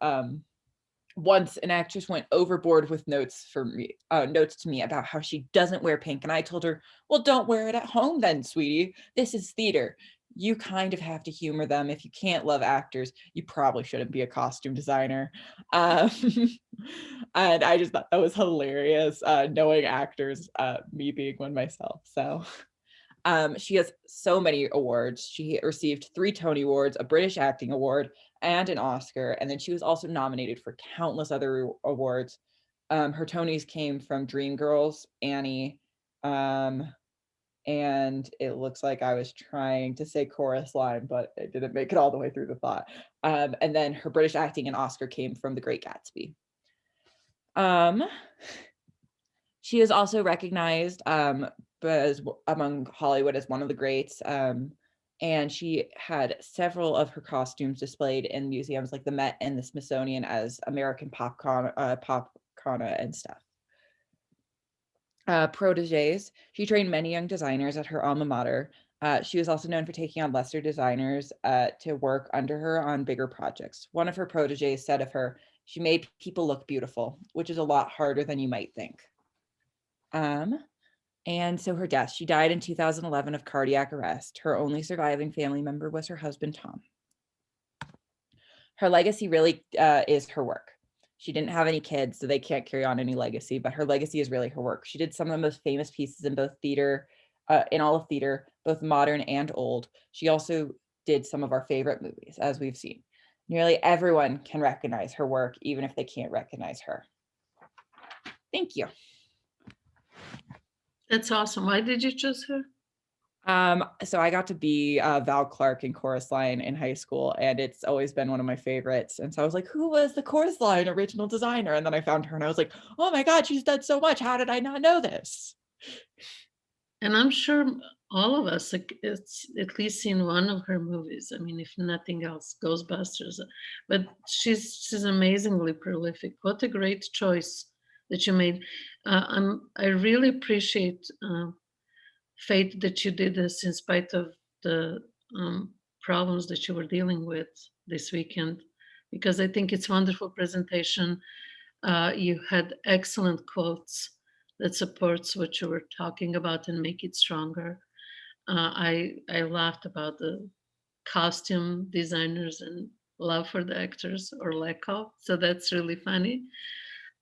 once an actress went overboard with notes to me about how she doesn't wear pink, and I told her, well, don't wear it at home then, sweetie. This is theater. You kind of have to humor them. If you can't love actors, you probably shouldn't be a costume designer. And I just thought that was hilarious, knowing actors, me being one myself. So she has so many awards. She received 3 Tony Awards, a British Acting Award, and an Oscar. And then she was also nominated for countless other awards. Her Tonys came from Dreamgirls, Annie, and it looks like I was trying to say Chorus Line, but it didn't make it all the way through the thought. And then her British acting and Oscar came from The Great Gatsby. She is also recognized as among Hollywood as one of the greats. And she had several of her costumes displayed in museums like the Met and the Smithsonian as American popcorn and stuff. Proteges. She trained many young designers at her alma mater. She was also known for taking on lesser designers to work under her on bigger projects. One of her proteges said of her, she made people look beautiful, which is a lot harder than you might think. And so her death, she died in 2011 of cardiac arrest. Her only surviving family member was her husband, Tom. Her legacy really is her work. She didn't have any kids, so they can't carry on any legacy, but her legacy is really her work. She did some of the most famous pieces in both theater, in all of theater, both modern and old. She also did some of our favorite movies, as we've seen. Nearly everyone can recognize her work, even if they can't recognize her. Thank you. That's awesome. Why did you choose her? So I got to be Val Clark in Chorus Line in high school, and it's always been one of my favorites. And so I was like, who was the Chorus Line original designer? And then I found her and I was like, oh my God, she's done so much. How did I not know this? And I'm sure all of us, like, it's at least seen one of her movies. I mean, if nothing else, Ghostbusters. But she's amazingly prolific. What a great choice that you made. I really appreciate Faith that you did this in spite of the problems that you were dealing with this weekend, because I think it's wonderful presentation. You had excellent quotes that supports what you were talking about and make it stronger. I laughed about the costume designers and love for the actors, or lack of. So that's really funny.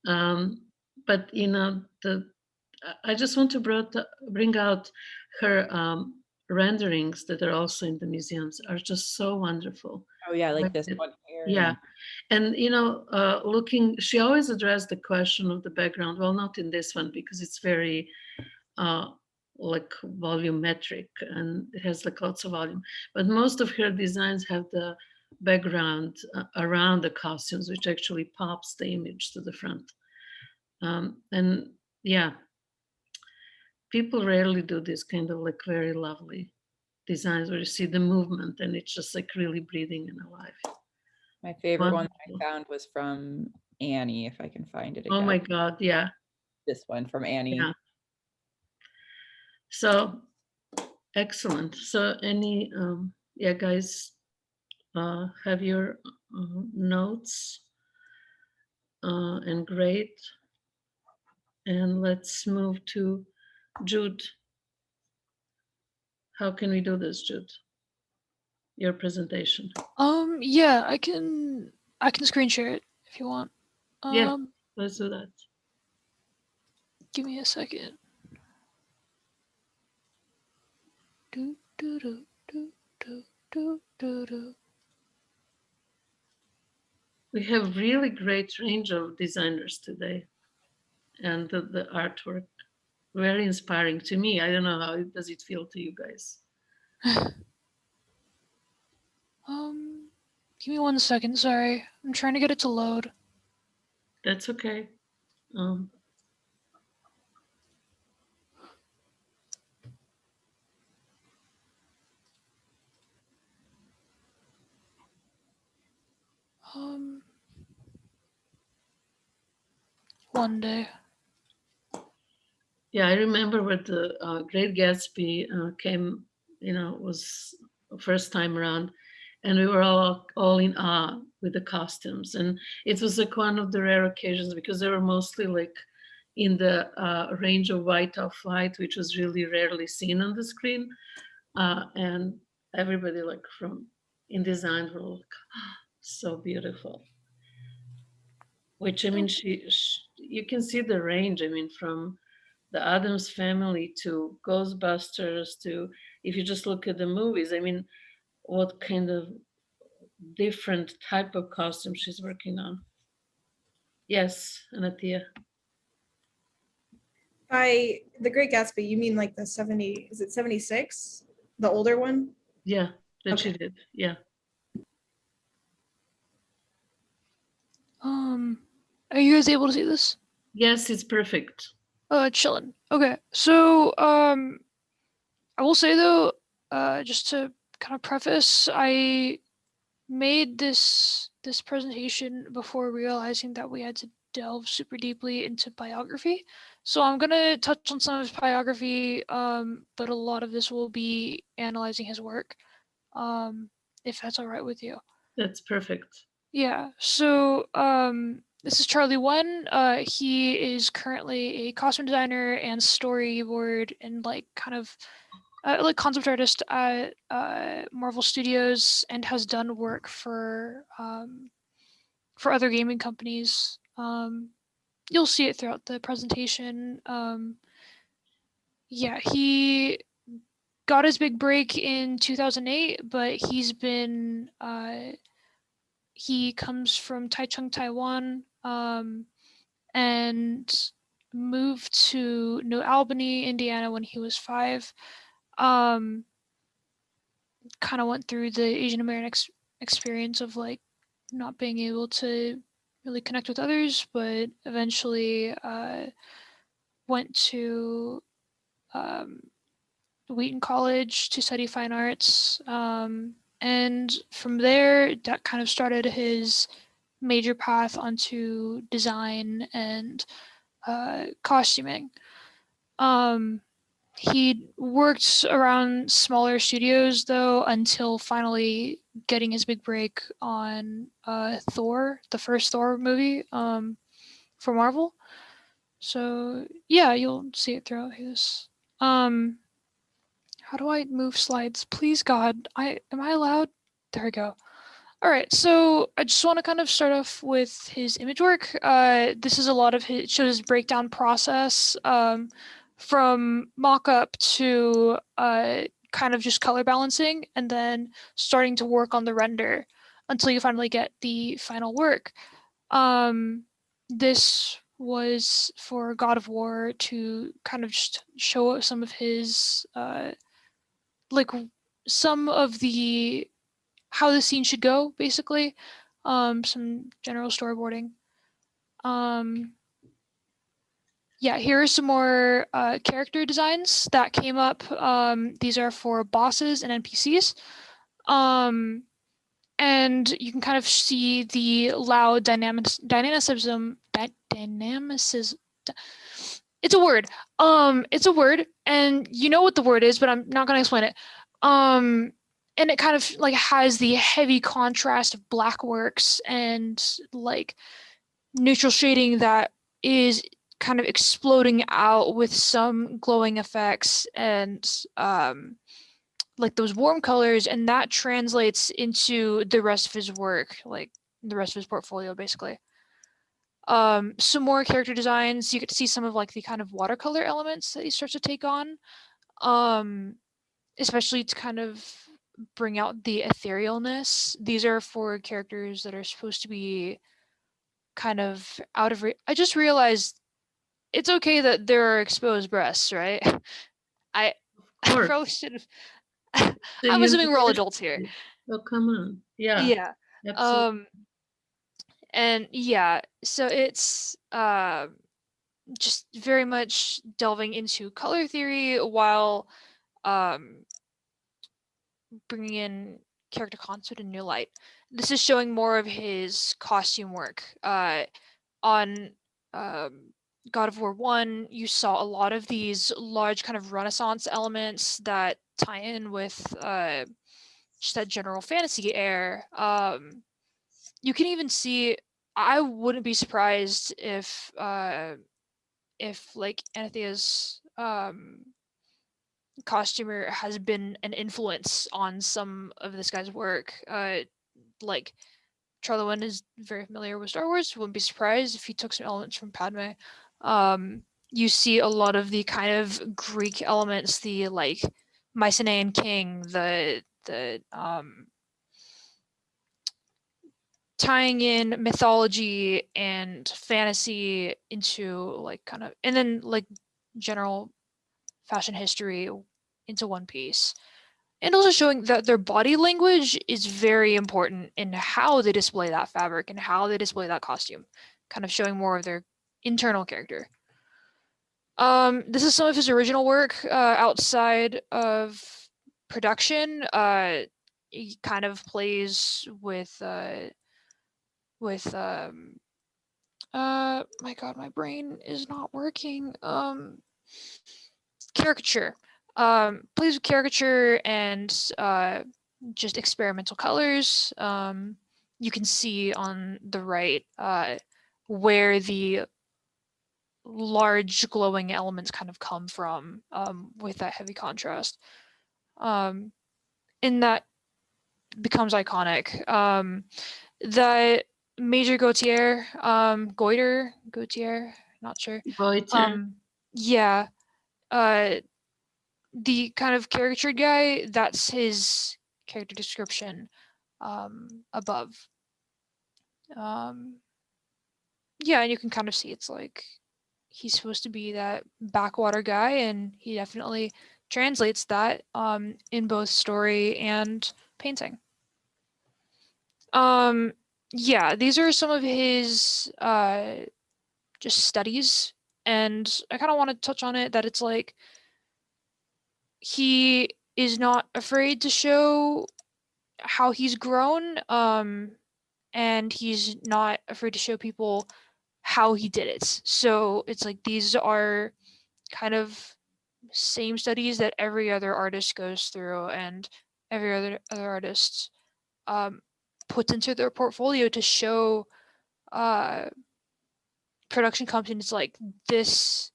But you know, I just want to bring out her renderings that are also in the museums are just so wonderful. Oh yeah, like this one here. Yeah. And you know, she always addressed the question of the background. Well, not in this one because it's very like volumetric and it has like lots of volume. But most of her designs have the background around the costumes, which actually pops the image to the front. And yeah, people rarely do this kind of like very lovely designs where you see the movement and it's just like really breathing and alive. My favorite one that Wonderful. I found was from Annie, if I can find it Oh again. my God, yeah. This one from Annie. Yeah. So excellent. So any, yeah, guys, have your notes and great. And let's move to Jude. How can we do this, Jude? Your presentation. Yeah, I can screen share it if you want. Yeah, let's do that. Give me a second. Do, do, do, do, do, do, do, do. We have really great range of designers today, and the artwork very inspiring to me. I don't know how does it feel to you guys. Give me 1 second. Sorry, I'm trying to get it to load. That's okay. Um, One day. yeah, I remember when the Great Gatsby came, was first time around, and we were all in awe with the costumes, and it was like one of the rare occasions because they were mostly like in the range of white off-white, which was really rarely seen on the screen, and everybody like from in design were like, so beautiful. Which I mean, you can see the range. I mean, from the Addams Family to Ghostbusters to, if you just look at the movies, I mean, what kind of different type of costume she's working on. Yes, Anathea. By The Great Gatsby, you mean like the 70, is it 76? The older one? Yeah, that Okay. she did. Yeah. Are you guys able to see this? Yes, it's perfect. Chillin'. Okay, so I will say though, just to kind of preface, I made this presentation before realizing that we had to delve super deeply into biography. So I'm gonna touch on some of his biography, but a lot of this will be analyzing his work, if that's all right with you. That's perfect. Yeah. So this is Charlie Wen. He is currently a costume designer and storyboard and like kind of like concept artist at Marvel Studios and has done work for other gaming companies. You'll see it throughout the presentation. Yeah, he got his big break in 2008, but he's been he comes from Taichung, Taiwan, and moved to New Albany, Indiana when he was 5. Kind of went through the Asian American experience of like not being able to really connect with others, but eventually went to Wheaton College to study fine arts. And from there, that kind of started his major path onto design and costuming. He worked around smaller studios though until finally getting his big break on Thor, the first Thor movie for Marvel. So yeah, you'll see it throughout his. How do I move slides? Please God, am I allowed? There we go. All right, so I just want to kind of start off with his image work. This is a lot of his, shows his breakdown process from mock-up to kind of just color balancing and then starting to work on the render until you finally get the final work. This was for God of War to kind of just show some of his like some of the how the scene should go, basically. Some general storyboarding. yeah, here are some more character designs that came up. These are for bosses and NPCs. And you can kind of see the loud dynamicism. It's a word. It's a word, and you know what the word is, but I'm not gonna explain it. And it kind of like has the heavy contrast of black works and like neutral shading that is kind of exploding out with some glowing effects and like those warm colors, and that translates into the rest of his work, like the rest of his portfolio, basically. Some more character designs. You get to see some of like the kind of watercolor elements that he starts to take on, especially to kind of bring out the etherealness. These are for characters that are supposed to be kind of out of. I just realized it's okay that there are exposed breasts, right? I course. probably should have. The I'm assuming we're all universe- adults here. Oh, come on. Yeah, Yeah. absolutely. And yeah, so it's just very much delving into color theory while bringing in character concept in new light. This is showing more of his costume work. On God of War 1, you saw a lot of these large kind of Renaissance elements that tie in with just that general fantasy air. You can even see, I wouldn't be surprised if like Anathea's costumer has been an influence on some of this guy's work. Like Charlie Wen is very familiar with Star Wars. Wouldn't be surprised if he took some elements from Padme. You see a lot of the kind of Greek elements, the like Mycenaean king, the tying in mythology and fantasy into like kind of, and then like general fashion history into one piece. And also showing that their body language is very important in how they display that fabric and how they display that costume, kind of showing more of their internal character. This is some of his original work outside of production. He kind of plays with my god, my brain is not working. Caricature. Plays with caricature and just experimental colors. You can see on the right where the large glowing elements kind of come from with that heavy contrast. And that becomes iconic. The Major Gautier, Gautier, not sure. Goiter. Yeah. The kind of caricatured guy, that's his character description above. Yeah, and you can kind of see it's like he's supposed to be that backwater guy, and he definitely translates that in both story and painting. Yeah, these are some of his just studies, and I kind of want to touch on it that it's like he is not afraid to show how he's grown, and he's not afraid to show people how he did it. So it's like these are kind of same studies that every other artist goes through, and every other artist puts into their portfolio to show production companies like this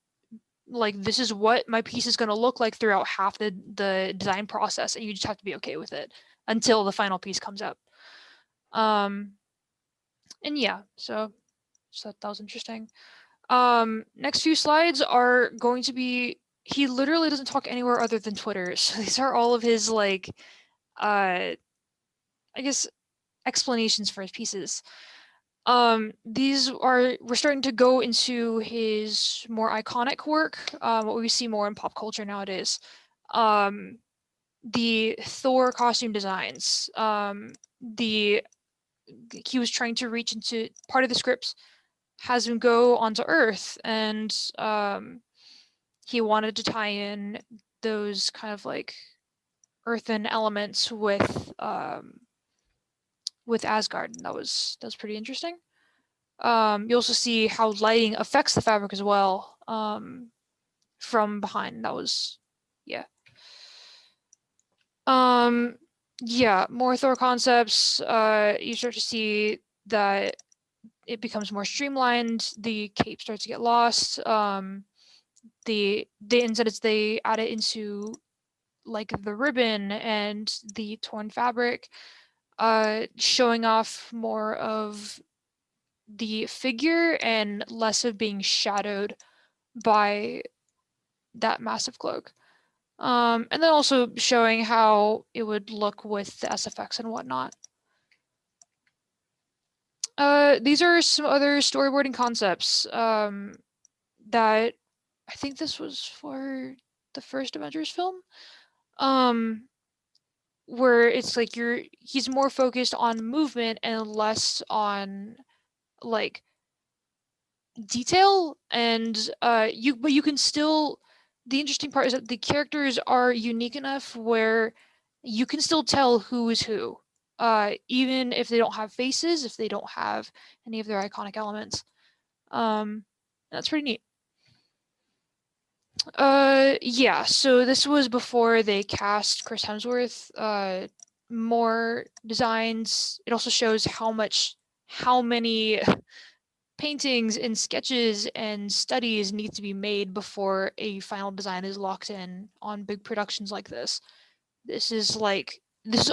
is what my piece is going to look like throughout half the design process, and you just have to be okay with it until the final piece comes up. And yeah, so that was interesting. Next few slides are going to be, he literally doesn't talk anywhere other than Twitter. So these are all of his like I guess explanations for his pieces. These are, we're starting to go into his more iconic work, what we see more in pop culture nowadays. The Thor costume designs, he was trying to reach into part of the scripts has him go onto Earth, and he wanted to tie in those kind of like earthen elements with Asgard, and that was pretty interesting. You also see how lighting affects the fabric as well from behind. That was, yeah. Yeah, more Thor concepts. You start to see that it becomes more streamlined. The cape starts to get lost. Instead they add it into like the ribbon and the torn fabric, showing off more of the figure and less of being shadowed by that massive cloak. And then also showing how it would look with the SFX and whatnot. These are some other storyboarding concepts that I think this was for the first Avengers film, where it's like he's more focused on movement and less on like detail, and but you can still. The interesting part is that the characters are unique enough where you can still tell who is who, even if they don't have faces, if they don't have any of their iconic elements. That's pretty neat. Yeah, so this was before they cast Chris Hemsworth. More designs. It also shows how many paintings and sketches and studies need to be made before a final design is locked in on big productions like this. This is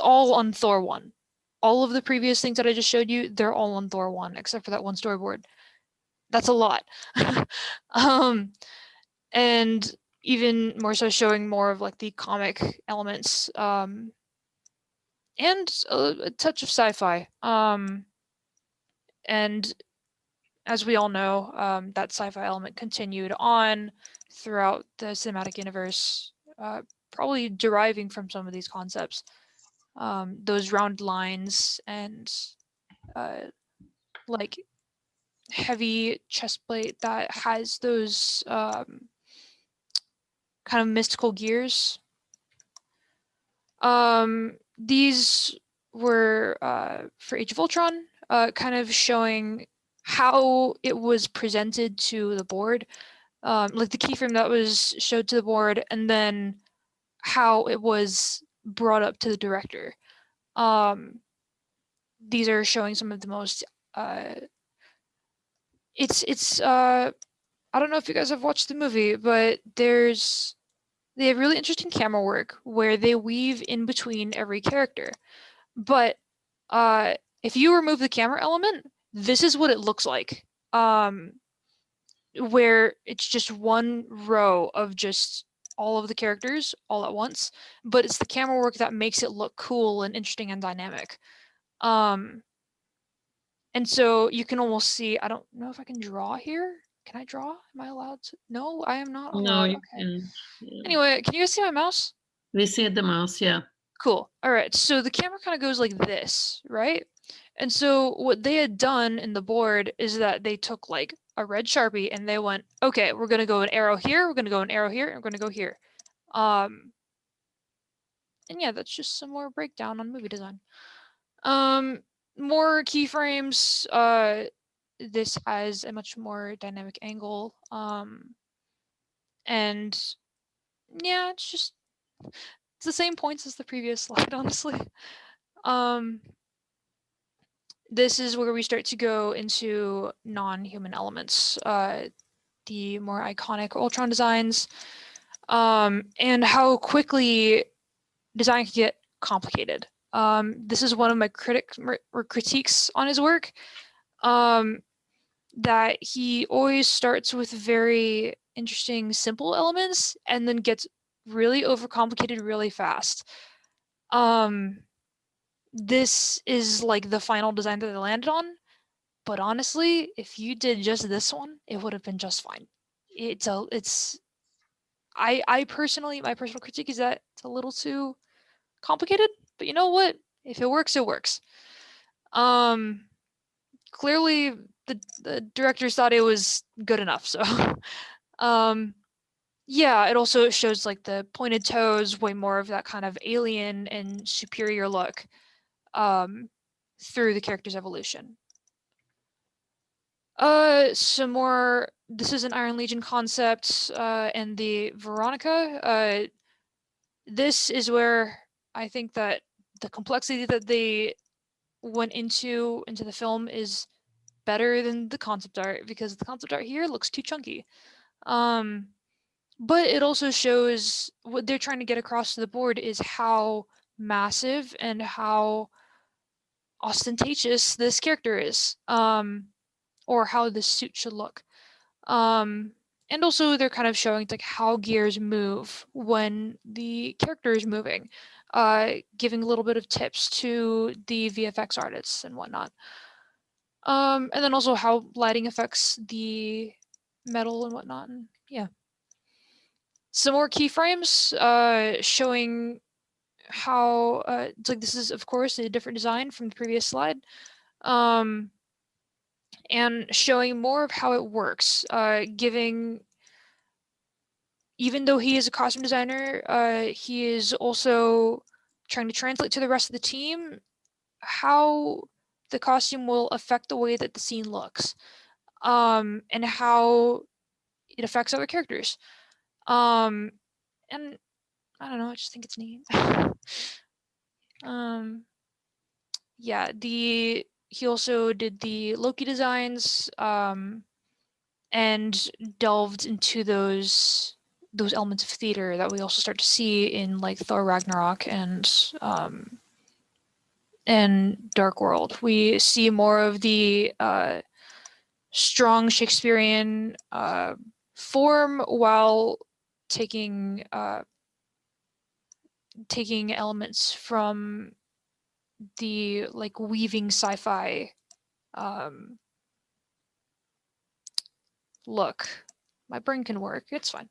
all on Thor 1. All of the previous things that I just showed you, they're all on Thor 1, except for that one storyboard. That's a lot. And even more so showing more of like the comic elements, and a touch of sci-fi. And as we all know, that sci-fi element continued on throughout the cinematic universe, probably deriving from some of these concepts. Those round lines and like heavy chest plate that has those kind of mystical gears. These were for Age of Ultron, kind of showing how it was presented to the board, like the keyframe that was showed to the board, and then how it was brought up to the director. These are showing some of the most. It's I don't know if you guys have watched the movie, but they have really interesting camera work where they weave in between every character. But if you remove the camera element, this is what it looks like. Where it's just one row of just all of the characters all at once, but it's the camera work that makes it look cool and interesting and dynamic. And so you can almost see, I don't know if I can draw here. Can I draw? Am I allowed to? No, I am not No, allowed. you Okay. can. Yeah. Anyway, can you guys see my mouse? We see the mouse, yeah. Cool. All right. So the camera kind of goes like this, right? And so what they had done in the board is that they took like a red Sharpie and they went, okay, we're going to go an arrow here, we're going to go an arrow here, and we're going to go here. And yeah, that's just some more breakdown on movie design. More keyframes. This has a much more dynamic angle. And yeah, it's the same points as the previous slide, honestly. This is where we start to go into non-human elements, the more iconic Ultron designs, and how quickly design can get complicated. This is one of my critiques on his work, that he always starts with very interesting, simple elements and then gets really overcomplicated really fast. This is like the final design that they landed on, but honestly, if you did just this one, it would have been just fine. I personally, my personal critique is that it's a little too complicated, but you know what? If it works, it works. Cool clearly the directors thought it was good enough. So, yeah, it also shows like the pointed toes, way more of that kind of alien and superior look through the character's evolution. Some more. This is an Iron Legion concept, and the Veronica. This is where I think that the complexity that they went into the film is better than the concept art, because the concept art here looks too chunky. But it also shows what they're trying to get across to the board is how massive and how ostentatious this character is, or how this suit should look. And also they're kind of showing like how gears move when the character is moving, giving a little bit of tips to the VFX artists and whatnot. And then also how lighting affects the metal and whatnot. And yeah. Some more keyframes showing how it's like this is of course a different design from the previous slide, and showing more of how it works, giving, even though he is a costume designer, he is also trying to translate to the rest of the team how the costume will affect the way that the scene looks, and how it affects other characters. And I don't know, I just think it's neat. Yeah, he also did the Loki designs, and delved into those elements of theater that we also start to see in like Thor Ragnarok and Dark World. We see more of the strong Shakespearean form while taking elements from the like weaving sci-fi look. My brain can work. It's fine.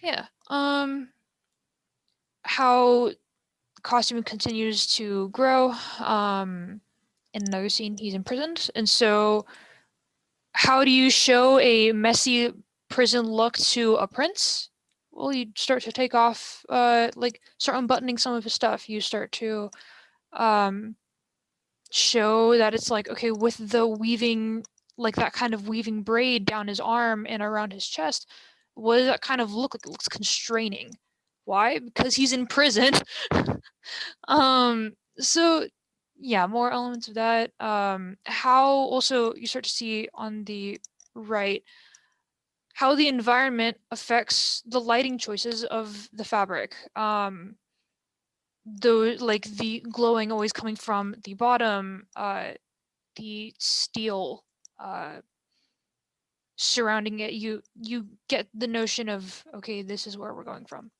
Yeah. How costume continues to grow. In another scene, he's imprisoned, and so how do you show a messy prison look to a prince? Well, you start to take off, like start unbuttoning some of his stuff. You start to show that it's like, okay, with the weaving, like that kind of weaving braid down his arm and around his chest, what does that kind of look like? It looks constraining. Why? Because he's in prison. So yeah, more elements of that. How also you start to see on the right how the environment affects the lighting choices of the fabric. Though like the glowing always coming from the bottom, the steel surrounding it, you get the notion of, okay, this is where we're going from.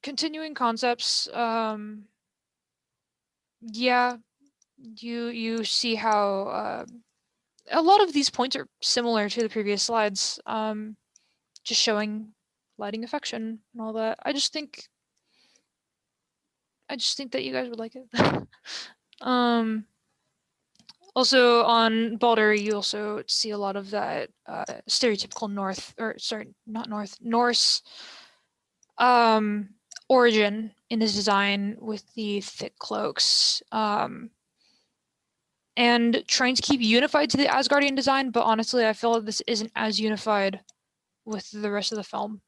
Continuing concepts. Yeah, you see how a lot of these points are similar to the previous slides, just showing lighting affection and all that. I just think that you guys would like it. Also on Baldur, you also see a lot of that stereotypical Norse origin in his design with the thick cloaks, and trying to keep unified to the Asgardian design, but honestly, I feel like this isn't as unified with the rest of the film.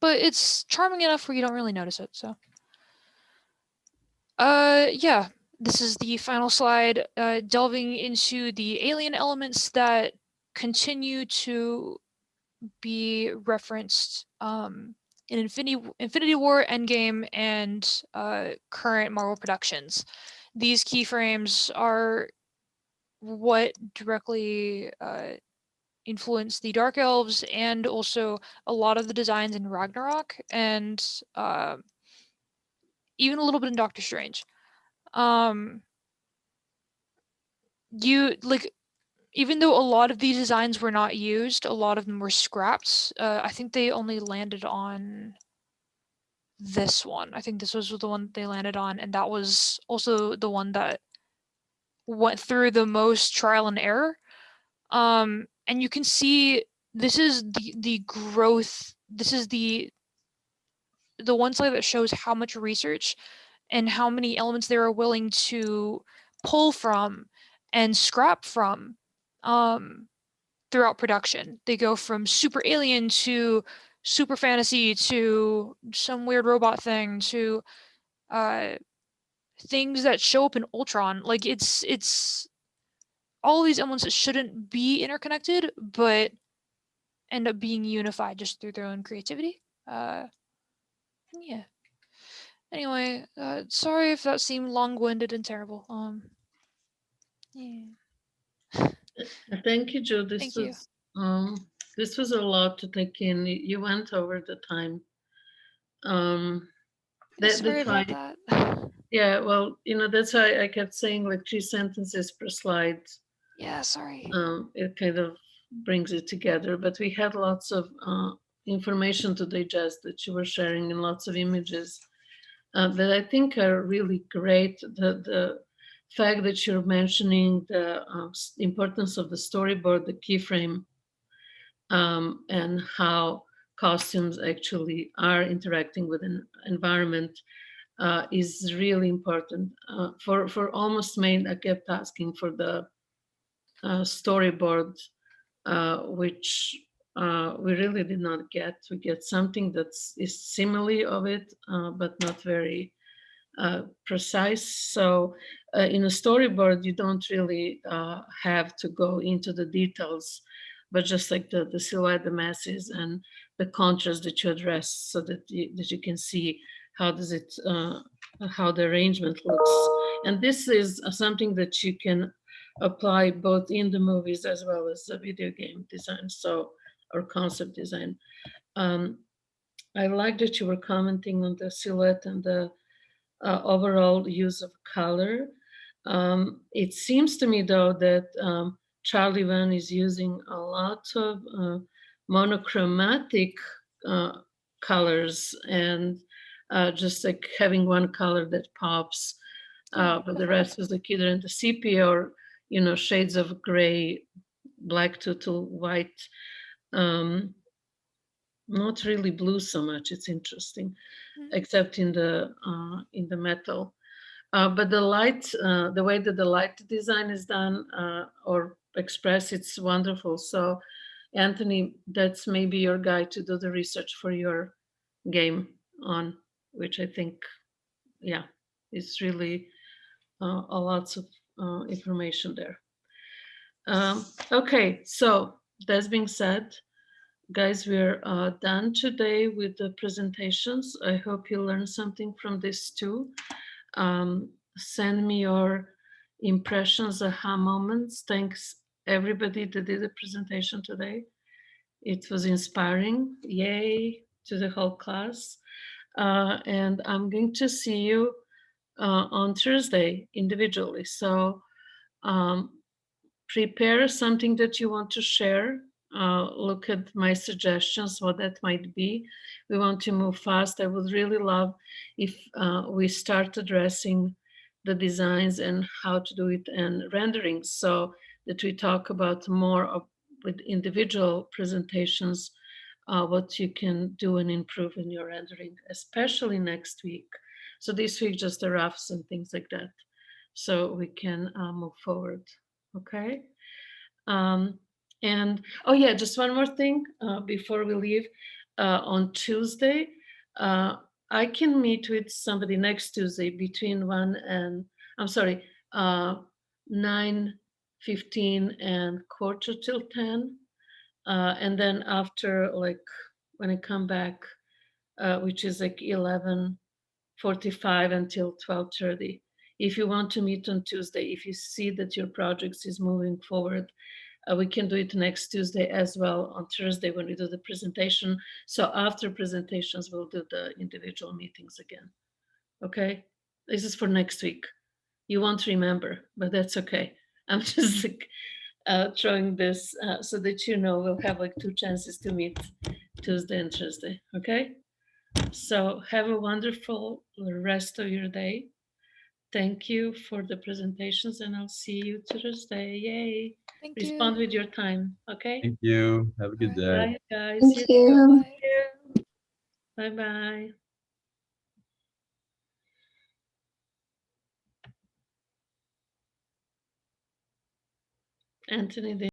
But it's charming enough where you don't really notice it, so. Yeah, this is the final slide, delving into the alien elements that continue to be referenced in Infinity War, Endgame, and current Marvel productions. These keyframes are what directly influenced the Dark Elves, and also a lot of the designs in Ragnarok, and even a little bit in Doctor Strange. You like, even though a lot of these designs were not used, a lot of them were scrapped. I think they only landed on this one. I think this was the one they landed on, and that was also the one that went through the most trial and error. And you can see this is the growth. This is the one slide that shows how much research and how many elements they were willing to pull from and scrap from throughout production. They go from super alien to super fantasy to some weird robot thing to things that show up in Ultron. Like it's all these elements that shouldn't be interconnected, but end up being unified just through their own creativity. Yeah. Anyway, sorry if that seemed long-winded and terrible. Yeah. Thank you, Jude. Thank you. This was a lot to take in. You went over the time. Sorry about that. Yeah, well, that's why I kept saying like 3 sentences per slide. Yeah, sorry. It kind of brings it together, but we had lots of information to digest that you were sharing and lots of images that I think are really great. The fact that you're mentioning the importance of the storyboard, the keyframe, and how costumes actually are interacting with an environment is really important. For Almost Maine, I kept asking for the storyboard, which we really did not get. We get something is simile of it, but not very precise. So in a storyboard, you don't really have to go into the details, but just like the silhouette, the masses, and the contrast that you address, so that you can see how does it how the arrangement looks. And this is something that you can apply both in the movies as well as the video game design, or concept design. I like that you were commenting on the silhouette and the overall use of color. It seems to me, though, that Charlie Van is using a lot of monochromatic colors, and just like having one color that pops, but the rest is like either in the sepia or shades of gray, black to white. Not really blue so much. It's interesting, except in the metal. But the light, the way that the light design is done or expressed, it's wonderful. So, Anthony, that's maybe your guy to do the research for your game on, which I think, yeah, it's really a lots of information there. Okay, so that being said, guys, we're done today with the presentations. I hope you learned something from this too. Send me your impressions, aha moments. Thanks everybody that did the presentation today. It was inspiring. Yay to the whole class. And I'm going to see you on Thursday individually. So prepare something that you want to share. Look at my suggestions, what that might be. We want to move fast. I would really love if we start addressing the designs and how to do it and rendering, so that we talk about more with individual presentations, what you can do and improve in your rendering, especially next week. So this week, just the roughs and things like that, so we can move forward. Okay. And oh yeah, just one more thing before we leave. On Tuesday, I can meet with somebody next Tuesday between 9:15 and 9:45 and then after, like when I come back, which is like 11:45 until 12:30. If you want to meet on Tuesday, if you see that your project is moving forward, we can do it next Tuesday as well, on Thursday when we do the presentation. So after presentations, we'll do the individual meetings again. Okay, this is for next week. You won't remember, but that's okay. I'm just like throwing this so that we'll have like 2 chances to meet Tuesday and Thursday. Okay. So have a wonderful rest of your day. Thank you for the presentations, and I'll see you Thursday. Yay. Thank Respond you. with your time. Okay. Thank you. Have a good day. Bye, guys. Thank you. Bye. Bye bye. Anthony,